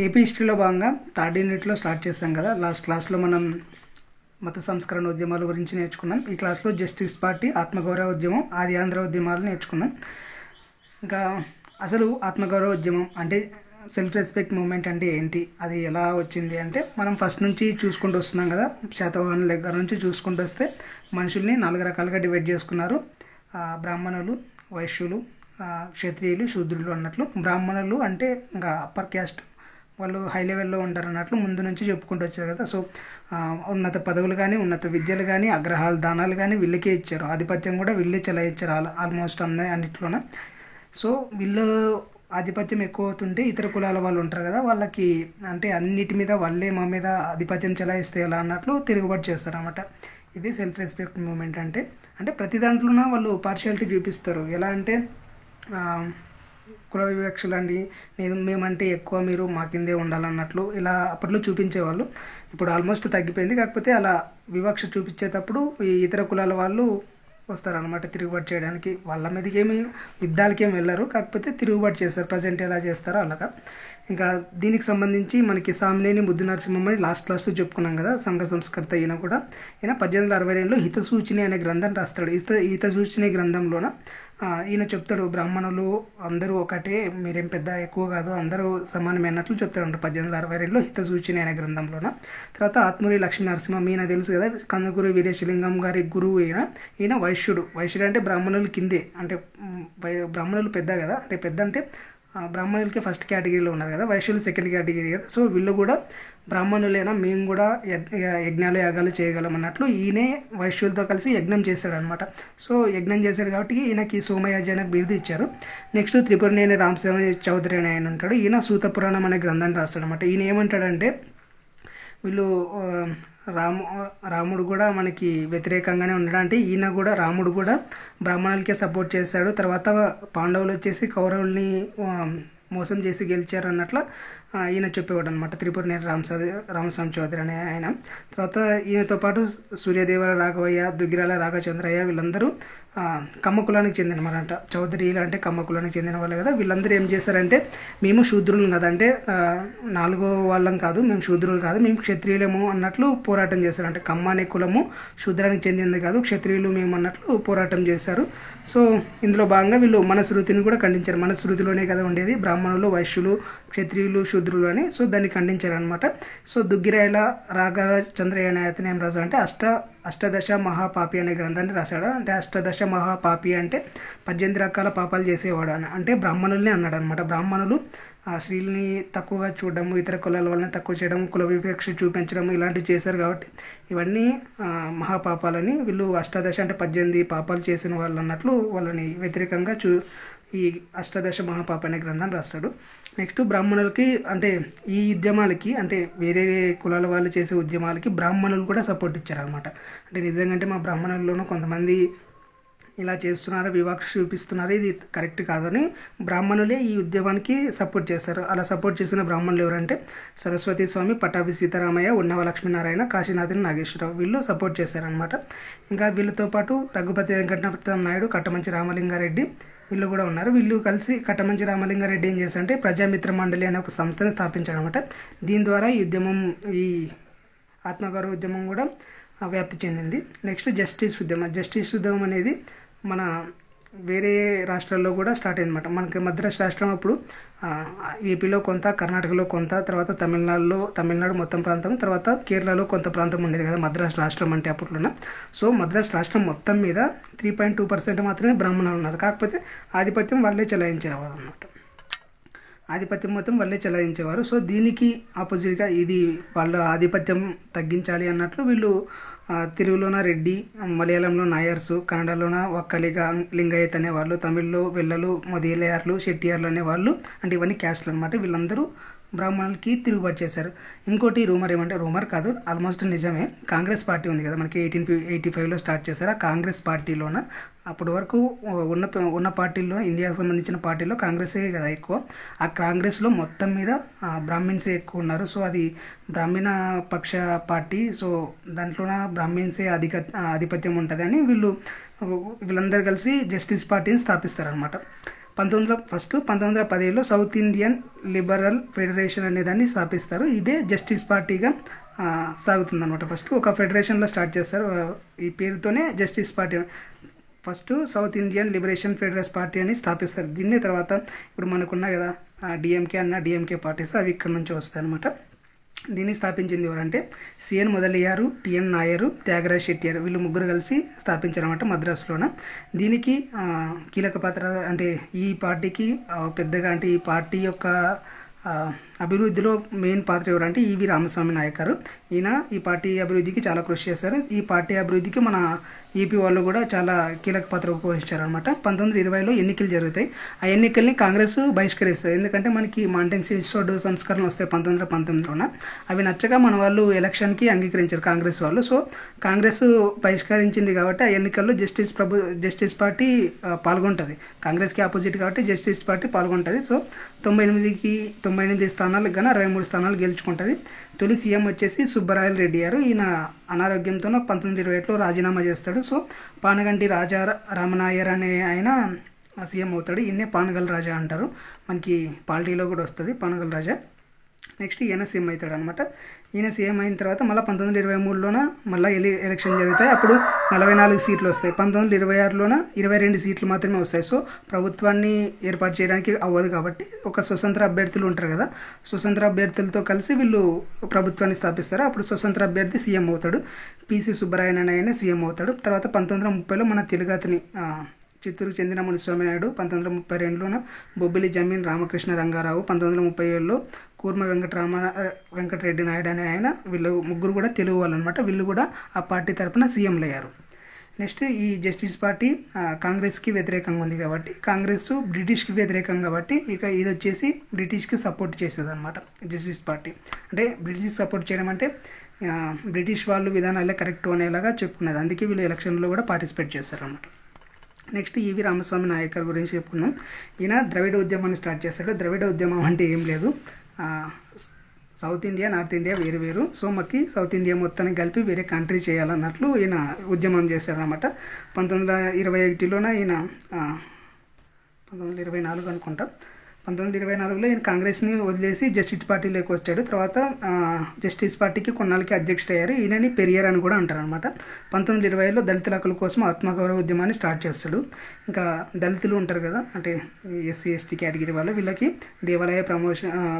AP హిస్టరీలో భాగంగా third యూనిట్లో స్టార్ట్ చేసాం కదా. లాస్ట్ క్లాస్లో మనం మత సంస్కరణ ఉద్యమాల గురించి నేర్చుకున్నాం. ఈ క్లాస్లో జస్టిస్ పార్టీ, ఆత్మగౌరవ ఉద్యమం, ఆది ఆంధ్ర ఉద్యమాలు నేర్చుకున్నాం. ఇంకా అసలు ఆత్మగౌరవ ఉద్యమం అంటే సెల్ఫ్ రెస్పెక్ట్ మూమెంట్ అంటే ఏంటి, అది ఎలా వచ్చింది అంటే మనం ఫస్ట్ నుంచి చూసుకుంటూ వస్తున్నాం కదా. శాతవాహనుల దగ్గర నుంచి చూసుకుంటూ వస్తే మనుషుల్ని 4 రకాలుగా డివైడ్ చేసుకున్నారు. బ్రాహ్మణులు, వైశ్యులు, క్షత్రియులు, శూద్రులు అన్నట్లు. బ్రాహ్మణులు అంటే ఇంకా అప్పర్ క్యాస్ట్, వాళ్ళు హై లెవెల్లో ఉంటారు అన్నట్లు ముందు నుంచి చెప్పుకుంటూ వచ్చారు కదా. సో ఉన్నత పదవులు కానీ, ఉన్నత విద్యలు కానీ, అగ్రహాలు, దానాలు కానీ వీళ్ళకే ఇచ్చారు. ఆధిపత్యం కూడా వీళ్ళే చెలాయించారు ఆల్మోస్ట్ అన్నిట్లోన. సో వీళ్ళు ఆధిపత్యం ఎక్కువ అవుతుంటే ఇతర కులాల వాళ్ళు ఉంటారు కదా, వాళ్ళకి అంటే అన్నిటి మీద వాళ్ళే మా మీద ఆధిపత్యం చెలాయిస్తే ఎలా అన్నట్లు తిరుగుబాటు చేస్తారు అన్నమాట. ఇది సెల్ఫ్ రెస్పెక్ట్ మూమెంట్ అంటే. అంటే ప్రతి దాంట్లోన వాళ్ళు పార్షియాలిటీ చూపిస్తారు. ఎలా అంటే కుల వివక్షలండి, మేమంటే ఎక్కువ, మీరు మా కిందే ఉండాలన్నట్లు ఇలా అప్పట్లో చూపించేవాళ్ళు. ఇప్పుడు ఆల్మోస్ట్ తగ్గిపోయింది. కాకపోతే అలా వివక్ష చూపించేటప్పుడు ఈ ఇతర కులాల వాళ్ళు వస్తారనమాట తిరుగుబాటు చేయడానికి. వాళ్ళ మీదకి యుద్ధాలకేమి వెళ్ళరు, కాకపోతే తిరుగుబాటు చేస్తారు. ప్రజెంట్ ఎలా చేస్తారో అలాగా. ఇంకా దీనికి సంబంధించి మనకి సామినేని ముద్దు నరసింహమని లాస్ట్ క్లాస్లో చెప్పుకున్నాం కదా, సంఘ సంస్కర్త. ఈయన 1862లో హితసూచిని అనే గ్రంథం రాస్తాడు. హితసూచిని గ్రంథంలోన ఈయన చెప్తాడు, బ్రాహ్మణులు అందరూ ఒకటే, మీరేం పెద్ద ఎక్కువ కాదు, అందరూ సమానమే అన్నట్లు చెప్తాడు 1862లో హితసూచిని అనే గ్రంథంలోన. తర్వాత ఆత్మూరి లక్ష్మీ నరసింహం, ఈయన తెలుసు కదా, కందుకూరి వీరేశలింగం గారి గురువు. ఈయన వైశ్యుడు. వైశ్యుడు అంటే బ్రాహ్మణులు కిందే, అంటే బ్రాహ్మణులు పెద్ద కదా, అంటే పెద్ద అంటే బ్రాహ్మణులకి ఫస్ట్ కేటగిరీలో ఉన్నారు కదా, వైశ్యులు సెకండ్ కేటగిరీ కదా. సో వీళ్ళు కూడా బ్రాహ్మణులైనా మేము కూడా యజ్ఞాలు యాగాలు చేయగలం అన్నట్లు ఈయనే వైశ్యులతో కలిసి యజ్ఞం చేశాడు అనమాట. సో యజ్ఞం చేశాడు కాబట్టి ఈయనకి సోమయాజి అనే బిరుదు ఇచ్చారు. నెక్స్ట్ త్రిపురనేని రామస్వామి చౌదరి అని ఆయన ఉంటాడు. ఈయన సూత పురాణం అనే గ్రంథాన్ని రాస్తాడు అనమాట. ఈయన ఏమంటాడంటే వీళ్ళు రాముడు కూడా మనకి వ్యతిరేకంగానే ఉన్నాడు, అంటే ఈయన కూడా రాముడు కూడా బ్రాహ్మణులకే సపోర్ట్ చేశాడు. తర్వాత పాండవులు వచ్చేసి కౌరవుల్ని మోసం చేసి గెలిచారు అన్నట్లు ఈయన చెప్పేవాడు అనమాట, త్రిపురనేని రామస్వామి చౌదరి అనే ఆయన. తర్వాత ఈయనతో పాటు సూర్యదేవర రాఘవయ్య, దుగ్గిరాల రాఘచంద్రయ్య వీళ్ళందరూ కమ్మ కులానికి చెందినమాట. చౌదరీలు అంటే కమ్మ కులానికి చెందిన వాళ్ళు కదా. వీళ్ళందరూ ఏం చేశారంటే మేము శూద్రులు కదా, అంటే 4వ వాళ్ళం కాదు, మేము శూద్రులు కాదు, మేము క్షత్రియులము అన్నట్లు పోరాటం చేశారు. అంటే కమ్మ అనే కులము శూద్రానికి చెందింది కాదు, క్షత్రియులు మేము అన్నట్లు పోరాటం చేశారు. సో ఇందులో భాగంగా వీళ్ళు మనస్మృతిని కూడా ఖండించారు. మనస్మృతిలోనే కదా ఉండేది బ్రాహ్మణులు, వైశ్యులు, క్షత్రియులు, శూద్రులు అని. సో దాన్ని ఖండించారనమాట. సో దుగ్గిరాయల రాఘచంద్రయ్య అనే అతను ఏం రాశాడు అంటే అష్టదశ మహాపాపి అనే గ్రంథాన్ని రాశాడు. అంటే అష్టదశ మహాపాపి అంటే 18 రకాల పాపాలు చేసేవాడు అని, అంటే బ్రాహ్మణుల్ని అన్నాడు అనమాట. బ్రాహ్మణులు స్త్రీలని తక్కువగా చూడడం, ఇతర కులాల వాళ్ళని తక్కువ చేయడం, కుల వివక్ష చూపించడం ఇలాంటివి చేశారు కాబట్టి ఇవన్నీ మహాపాపాలని వీళ్ళు అష్టాదశ అంటే 18 పాపాలు చేసిన వాళ్ళు అన్నట్లు వాళ్ళని వ్యతిరేకంగా ఈ అష్టాదశ మహాపాప అనే గ్రంథాన్ని రాస్తాడు. నెక్స్ట్ బ్రాహ్మణులకి అంటే ఈ ఉద్యమాలకి, అంటే వేరే కులాల వాళ్ళు చేసే ఉద్యమాలకి బ్రాహ్మణులు కూడా సపోర్ట్ ఇచ్చారనమాట. అంటే నిజంగా మా బ్రాహ్మణుల్లోనూ కొంతమంది ఇలా చేస్తున్నారు, వివక్ష చూపిస్తున్నారు, ఇది కరెక్ట్ కాదని బ్రాహ్మణులే ఈ ఉద్యమానికి సపోర్ట్ చేశారు. అలా సపోర్ట్ చేసిన బ్రాహ్మణులు ఎవరంటే సరస్వతి స్వామి, పట్టాభి సీతారామయ్య, ఉన్నవ లక్ష్మీనారాయణ, కాశీనాథుని నాగేశ్వరరావు వీళ్ళు సపోర్ట్ చేశారనమాట. ఇంకా వీళ్ళతో పాటు రఘుపతి వెంకటరత్నం నాయుడు, కట్టమంచి రామలింగారెడ్డి వీళ్ళు కూడా ఉన్నారు. వీళ్ళు కలిసి కట్టమంచి రామలింగారెడ్డి ఏం చేశారంటే ప్రజామిత్ర మండలి అనే ఒక సంస్థను స్థాపించాడు అనమాట. దీని ద్వారా ఈ ఉద్యమం, ఈ ఆత్మగౌరవ ఉద్యమం కూడా వ్యాప్తి చెందింది. నెక్స్ట్ జస్టిస్ ఉద్యమం. జస్టిస్ ఉద్యమం అనేది మన వేరే రాష్ట్రాల్లో కూడా స్టార్ట్ అయిందన్నమాట. మనకి మద్రాసు రాష్ట్రం అప్పుడు ఏపీలో కొంత, కర్ణాటకలో కొంత, తర్వాత తమిళనాడు మొత్తం ప్రాంతం, తర్వాత కేరళలో కొంత ప్రాంతం ఉండేది కదా మద్రాసు రాష్ట్రం అంటే అప్పట్లోన. సో మద్రాసు రాష్ట్రం మొత్తం మీద 3.2% మాత్రమే బ్రాహ్మణులు ఉన్నారు. కాకపోతే ఆధిపత్యం వాళ్ళే చెలాయించేవారు అన్నమాట. ఆధిపత్యం మొత్తం వాళ్ళే చెలాయించేవారు. సో దీనికి ఆపోజిట్గా ఇది వాళ్ళ ఆధిపత్యం తగ్గించాలి అన్నట్లు వీళ్ళు తెలుగులోన రెడ్డి, మలయాళంలో నాయర్సు, కన్నడలోన ఒక్కలిగ లింగాయత్ అనేవాళ్ళు, తమిళ్లో వెల్లలు, మొదలయార్లు, శెట్టియార్లు అనేవాళ్ళు, అంటే ఇవన్నీ క్యాస్ట్లు అనమాట. వీళ్ళందరూ బ్రాహ్మణులకి తిరుగుబాటు చేశారు. ఇంకోటి రూమర్ ఏమంటే, రూమర్ కాదు ఆల్మోస్ట్ నిజమే, కాంగ్రెస్ పార్టీ ఉంది కదా మనకి 1885లో స్టార్ట్ చేశారు. ఆ కాంగ్రెస్ పార్టీలోన అప్పటి వరకు ఉన్న పార్టీల్లో, ఇండియాకు సంబంధించిన పార్టీలో కాంగ్రెసే కదా ఎక్కువ. ఆ కాంగ్రెస్లో మొత్తం మీద బ్రాహ్మిన్సే ఎక్కువ ఉన్నారు. సో అది బ్రాహ్మణ పక్ష పార్టీ. సో దాంట్లోన బ్రాహ్మిన్సే ఆధిపత్యం ఉంటుంది అని వీళ్ళందరూ కలిసి జస్టిస్ పార్టీని స్థాపిస్తారనమాట. 1917లో సౌత్ ఇండియన్ లిబరల్ ఫెడరేషన్ అనే దాన్ని స్థాపిస్తారు. ఇదే జస్టిస్ పార్టీగా సాగుతుందన్నమాట. ఫస్ట్ ఒక ఫెడరేషన్లో స్టార్ట్ చేస్తారు, ఈ పేరుతోనే justice party. First south Indian liberation Federal's party అని స్థాపిస్తారు. దీన్ని తర్వాత ఇప్పుడు మనకున్నా కదా డిఎంకే పార్టీస్, అవి ఇక్కడ నుంచి వస్తాయి అనమాట. దీన్ని స్థాపించింది ఎవరంటే సిఎన్ మొదలయ్యారు, టిఎన్ నాయరు, త్యాగరాజ్ షెట్టియార్, వీళ్ళు ముగ్గురు కలిసి స్థాపించారన్నమాట మద్రాసులోన. దీనికి కీలక పాత్ర అంటే ఈ పార్టీకి పెద్దగా అంటే ఈ పార్టీ యొక్క అభివృద్ధిలో మెయిన్ పాత్ర ఎవరంటే ఈవి రామస్వామి నాయక్. ఈయన ఈ పార్టీ అభివృద్ధికి చాలా కృషి చేశారు. ఈ పార్టీ అభివృద్ధికి మన ఈపీ వాళ్ళు కూడా చాలా కీలక పాత్ర పోషించారనమాట. 1920లో ఎన్నికలు జరుగుతాయి. ఆ ఎన్నికల్ని కాంగ్రెస్ బహిష్కరిస్తుంది. ఎందుకంటే మనకి మాంటెన్ సిల్స్టోడ్ సంస్కరణలు వస్తాయి 1919లోన. అవి నచ్చగా మన వాళ్ళు ఎలక్షన్కి అంగీకరించారు కాంగ్రెస్ వాళ్ళు. సో కాంగ్రెస్ బహిష్కరించింది కాబట్టి ఆ ఎన్నికల్లో జస్టిస్ పార్టీ పాల్గొంటుంది. కాంగ్రెస్కి ఆపోజిట్ కాబట్టి జస్టిస్ పార్టీ పాల్గొంటుంది. సో 98 స్థానాలకు గాను 63 స్థానాలు గెలుచుకుంటుంది. తొలి సీఎం వచ్చేసి సుబ్బరాయలు రెడ్డి గారు. ఈయన అనారోగ్యంతో 1921లో రాజీనామా చేస్తాడు. సో పానగంటి రాజా రామనాయర్ అనే ఆయన సీఎం అవుతాడు. ఈయన్నే పానగల్ రాజా అంటారు. మనకి పాలిటీలో కూడా వస్తుంది పానగల్ రాజా. నెక్స్ట్ ఈయన సీఎం అవుతాడు అనమాట. ఈయన సీఎం అయిన తర్వాత మళ్ళీ 1923లోన మళ్ళీ ఎలక్షన్ జరుగుతాయి. అప్పుడు 44 సీట్లు వస్తాయి. 1926లోన 22 సీట్లు మాత్రమే వస్తాయి. సో ప్రభుత్వాన్ని ఏర్పాటు చేయడానికి అవ్వదు కాబట్టి ఒక స్వతంత్ర అభ్యర్థులు ఉంటారు కదా, స్వతంత్ర అభ్యర్థులతో కలిసి వీళ్ళు ప్రభుత్వాన్ని స్థాపిస్తారు. అప్పుడు స్వతంత్ర అభ్యర్థి సీఎం అవుతాడు. పిసి సుబ్బరాయన్ అనే ఆయన సీఎం అవుతాడు. తర్వాత 1930లో మన తెలుగుతని చిత్తూరుకు చెందిన మునిస్వామి నాయుడు, 1932లోన బొబ్బిలి జమీన్ రామకృష్ణ రంగారావు, 1937లో కూర్మ వెంకటరెడ్డి నాయుడు అనే ఆయన, వీళ్ళు ముగ్గురు కూడా తెలుగు వాళ్ళు అనమాట. వీళ్ళు కూడా ఆ పార్టీ తరఫున సీఎంలు అయ్యారు. నెక్స్ట్ ఈ జస్టిస్ పార్టీ కాంగ్రెస్కి వ్యతిరేకంగా ఉంది కాబట్టి, కాంగ్రెస్ బ్రిటిష్కి వ్యతిరేకం కాబట్టి ఇక ఇది వచ్చేసి బ్రిటిష్కి సపోర్ట్ చేసేది అనమాట జస్టిస్ పార్టీ. అంటే బ్రిటిష్ సపోర్ట్ చేయడం అంటే బ్రిటిష్ వాళ్ళు విధానాలే కరెక్ట్ అనేలాగా చెప్పుకున్నది. అందుకే వీళ్ళు ఎలక్షన్లో కూడా పార్టిసిపేట్ చేశారు అనమాట. నెక్స్ట్ ఈవి రామస్వామి నాయక్ గురించి చెప్పుకున్నాం. ఈయన ద్రవిడ ఉద్యమాన్ని స్టార్ట్ చేశాడు. ద్రవిడ ఉద్యమం అంటే ఏం లేదు, సౌత్ ఇండియా నార్త్ ఇండియా వేరు. సో మాకు సౌత్ ఇండియా మొత్తాన్ని కలిపి వేరే కంట్రీ చేయాలన్నట్లు ఈయన ఉద్యమం చేశారనమాట. 1921లోన ఈయన 1924 అనుకుంటా, 1924లో ఈయన కాంగ్రెస్ని వదిలేసి జస్టిస్ పార్టీలోకి వచ్చాడు. తర్వాత జస్టిస్ పార్టీకి కొన్నాళ్ళకి అధ్యక్షుడు అయ్యారు. ఈయనని పెరియార్ అని కూడా అంటారు అనమాట. 1920లో దళితుల హక్కుల కోసం ఆత్మగౌరవ ఉద్యమాన్ని స్టార్ట్ చేస్తాడు. ఇంకా దళితులు ఉంటారు కదా, అంటే ఎస్సీ ఎస్టీ కేటగిరీ వాళ్ళు, వీళ్ళకి దేవాలయ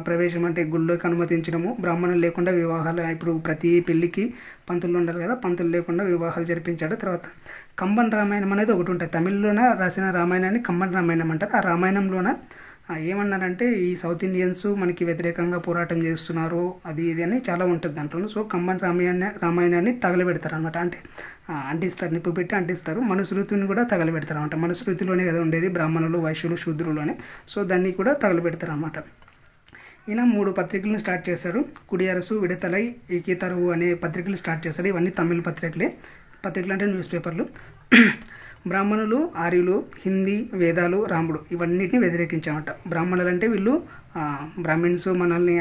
ప్రవేశం అంటే గుళ్ళోకి అనుమతించడము, బ్రాహ్మణులు లేకుండా వివాహాలు, ఇప్పుడు ప్రతి పెళ్లికి పంతులు ఉండాలి కదా, పంతులు లేకుండా వివాహాలు జరిపించాడు. తర్వాత కంబన్ రామాయణం అనేది ఒకటి ఉంటుంది. తమిళ్లోన రాసిన రామాయణాన్ని కంబన్ రామాయణం అంటారు. ఆ రామాయణంలోన ఏమన్నారంటే ఈ సౌత్ ఇండియన్స్ మనకి వ్యతిరేకంగా పోరాటం చేస్తున్నారు, అది ఇది అని చాలా ఉంటుంది దాంట్లో. సో కంబన్ రామాయణాన్ని తగలబెడతారు అనమాట. అంటే అంటిస్తారు, నిప్పు పెట్టి అంటిస్తారు. మనుస్మృతిని కూడా తగలబెడతారు అనమాట. మనుస్మృతిలోనే కదా ఉండేది బ్రాహ్మణులు, వైశ్యులు, శూద్రులోనే. సో దాన్ని కూడా తగలబెడతారు అనమాట. ఈయన 3 పత్రికలను స్టార్ట్ చేశారు. కుడియరసు, విడతలై, ఏకీతరువు అనే పత్రికలు స్టార్ట్ చేశాడు. ఇవన్నీ తమిళ పత్రికలు అంటే న్యూస్ పేపర్లు. బ్రాహ్మణులు, ఆర్యులు, హిందీ, వేదాలు, రాముడు ఇవన్నిటిని వ్యతిరేకించామట. బ్రాహ్మణులు అంటే వీళ్ళు బ్రాహ్మిన్స్ మనల్ని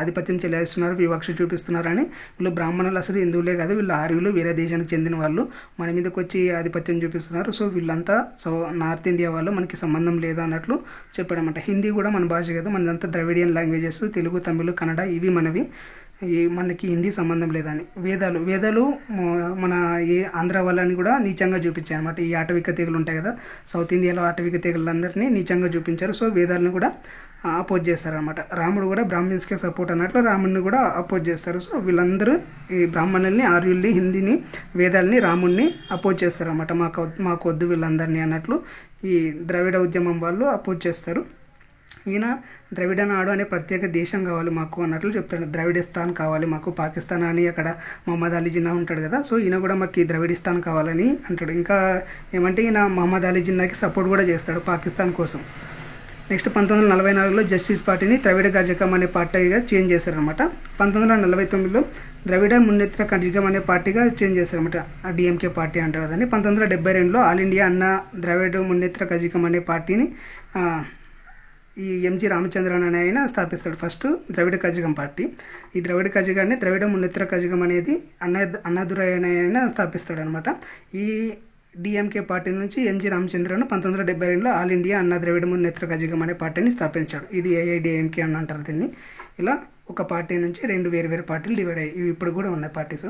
ఆధిపత్యం చెలాయిస్తున్నారు, వివక్ష చూపిస్తున్నారు అని. వీళ్ళు బ్రాహ్మణులు అసలు హిందువులే కాదు, వీళ్ళు ఆర్యులు, వేరే దేశానికి చెందిన వాళ్ళు, మన మీదకి వచ్చి ఆధిపత్యం చూపిస్తున్నారు. సో వీళ్ళంతా నార్త్ ఇండియా వాళ్ళు, మనకి సంబంధం లేదు అన్నట్లు చెప్పాడనమాట. హిందీ కూడా మన భాష కాదు, మనదంతా ద్రవిడియన్ లాంగ్వేజెస్, తెలుగు, తమిళ్, కన్నడ ఇవి మనవి, మనకి హిందీ సంబంధం లేదని. వేదాలు మన ఆంధ్ర వాళ్ళని కూడా నీచంగా చూపించాయి అనమాట. ఈ ఆటవిక తెగులు ఉంటాయి కదా, సౌత్ ఇండియాలో ఆటవిక తెగులందరినీ నీచంగా చూపించారు. సో వేదాలను కూడా అపోజ్ చేస్తారనమాట. రాముడు కూడా బ్రాహ్మిన్స్కే సపోర్ట్ అన్నట్లు రాముడిని కూడా అపోజ్ చేస్తారు. సో వీళ్ళందరూ ఈ బ్రాహ్మణుల్ని, ఆర్యుల్ని, హిందీని, వేదాలని, రాముడిని అపోజ్ చేస్తారనమాట. మాకు వద్దు వీళ్ళందరినీ అన్నట్లు ఈ ద్రవిడ ఉద్యమం వాళ్ళు అపోజ్ చేస్తారు. ఈయన ద్రవిడ నాడు అనే ప్రత్యేక దేశం కావాలి మాకు అన్నట్లు చెప్తాడు. ద్రవిడిస్తాన్ కావాలి మాకు, పాకిస్తాన్ అని అక్కడ మహమ్మద్ అలీ జిన్నా ఉంటాడు కదా, సో ఈయన కూడా మాకు ద్రవిడిస్తాన్ కావాలని అంటాడు. ఇంకా ఏమంటే ఈయన మహమ్మద్ అలీ జిన్నాకి సపోర్ట్ కూడా చేస్తాడు పాకిస్తాన్ కోసం. నెక్స్ట్ 1944లో జస్టిస్ పార్టీని ద్రవిడ కజగం అనే పార్టీగా చేంజ్ చేశారనమాట. 1949లో ద్రవిడ మున్నేత్ర కజగం అనే పార్టీగా చేంజ్ చేశారనమాట. డిఎంకే పార్టీ అంటారు కదండి. 1972లో ఆల్ ఇండియా అన్న ద్రవిడ మున్నేత్ర కజగం అనే పార్టీని ఈ ఎంజి రామచంద్రన్ అనే ఆయన స్థాపిస్తాడు. ఫస్ట్ ద్రవిడ కజగం పార్టీ. ఈ ద్రవిడ కజగాన్ని ద్రవిడ మున్నేత్ర కజగం అనేది అన్నాదురై అనే ఆయన స్థాపిస్తాడు అనమాట. ఈ డిఎంకే పార్టీ నుంచి ఎంజి రామచంద్రన్ 1972లో ఆల్ ఇండియా అన్నా ద్రవిడ మున్నేత్ర కజగం అనే పార్టీని స్థాపించాడు. ఇది ఏఐడిఎంకే అని అంటారు దీన్ని. ఇలా ఒక పార్టీ నుంచి 2 వేరు పార్టీలు డివైడ్ అయ్యాయి. ఇవి ఇప్పుడు కూడా ఉన్నాయి పార్టీస్.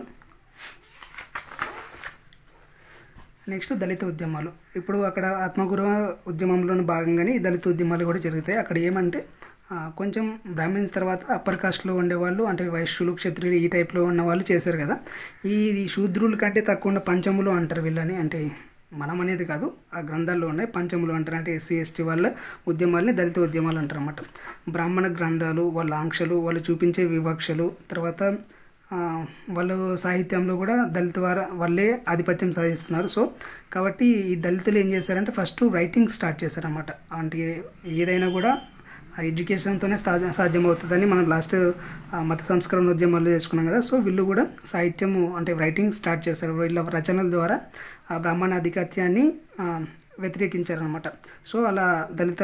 నెక్స్ట్ దళిత ఉద్యమాలు. ఇప్పుడు అక్కడ ఆత్మగౌరవ ఉద్యమంలోని భాగంగానే ఈ దళిత ఉద్యమాలు కూడా జరుగుతాయి. అక్కడ ఏమంటే కొంచెం బ్రాహ్మిన్స్ తర్వాత అప్పర్ కాస్ట్లో ఉండేవాళ్ళు, అంటే వైశ్యులు, క్షత్రియులు ఈ టైప్లో ఉన్న వాళ్ళు చేశారు కదా. ఈ శూద్రుల కంటే తక్కువ ఉన్న పంచములు అంటారు వీళ్ళని. అంటే మనం అనేది కాదు, ఆ గ్రంథాల్లో ఉన్నాయి. పంచములు అంటారు, అంటే ఎస్సీ ఎస్టీ వాళ్ళ ఉద్యమాలని దళిత ఉద్యమాలు అంటారు అన్నమాట. బ్రాహ్మణ గ్రంథాలు, వాళ్ళ ఆంక్షలు, వాళ్ళు చూపించే వివక్షలు, తర్వాత వాళ్ళు సాహిత్యంలో కూడా దళిత వాళ్ళే ఆధిపత్యం సాధిస్తున్నారు. సో కాబట్టి ఈ దళితులు ఏం చేశారంటే ఫస్ట్ రైటింగ్ స్టార్ట్ చేశారన్నమాట. అంటే ఏదైనా కూడా ఎడ్యుకేషన్తోనే సాధ్యమవుతుందని మనం లాస్ట్ మత సంస్కరణ ఉద్యమాలు చేసుకున్నాం కదా. సో వీళ్ళు కూడా సాహిత్యము అంటే రైటింగ్ స్టార్ట్ చేశారు. వీళ్ళ రచనల ద్వారా ఆ బ్రాహ్మణ ఆధిపత్యాన్ని వ్యతిరేకించారనమాట. సో అలా దళిత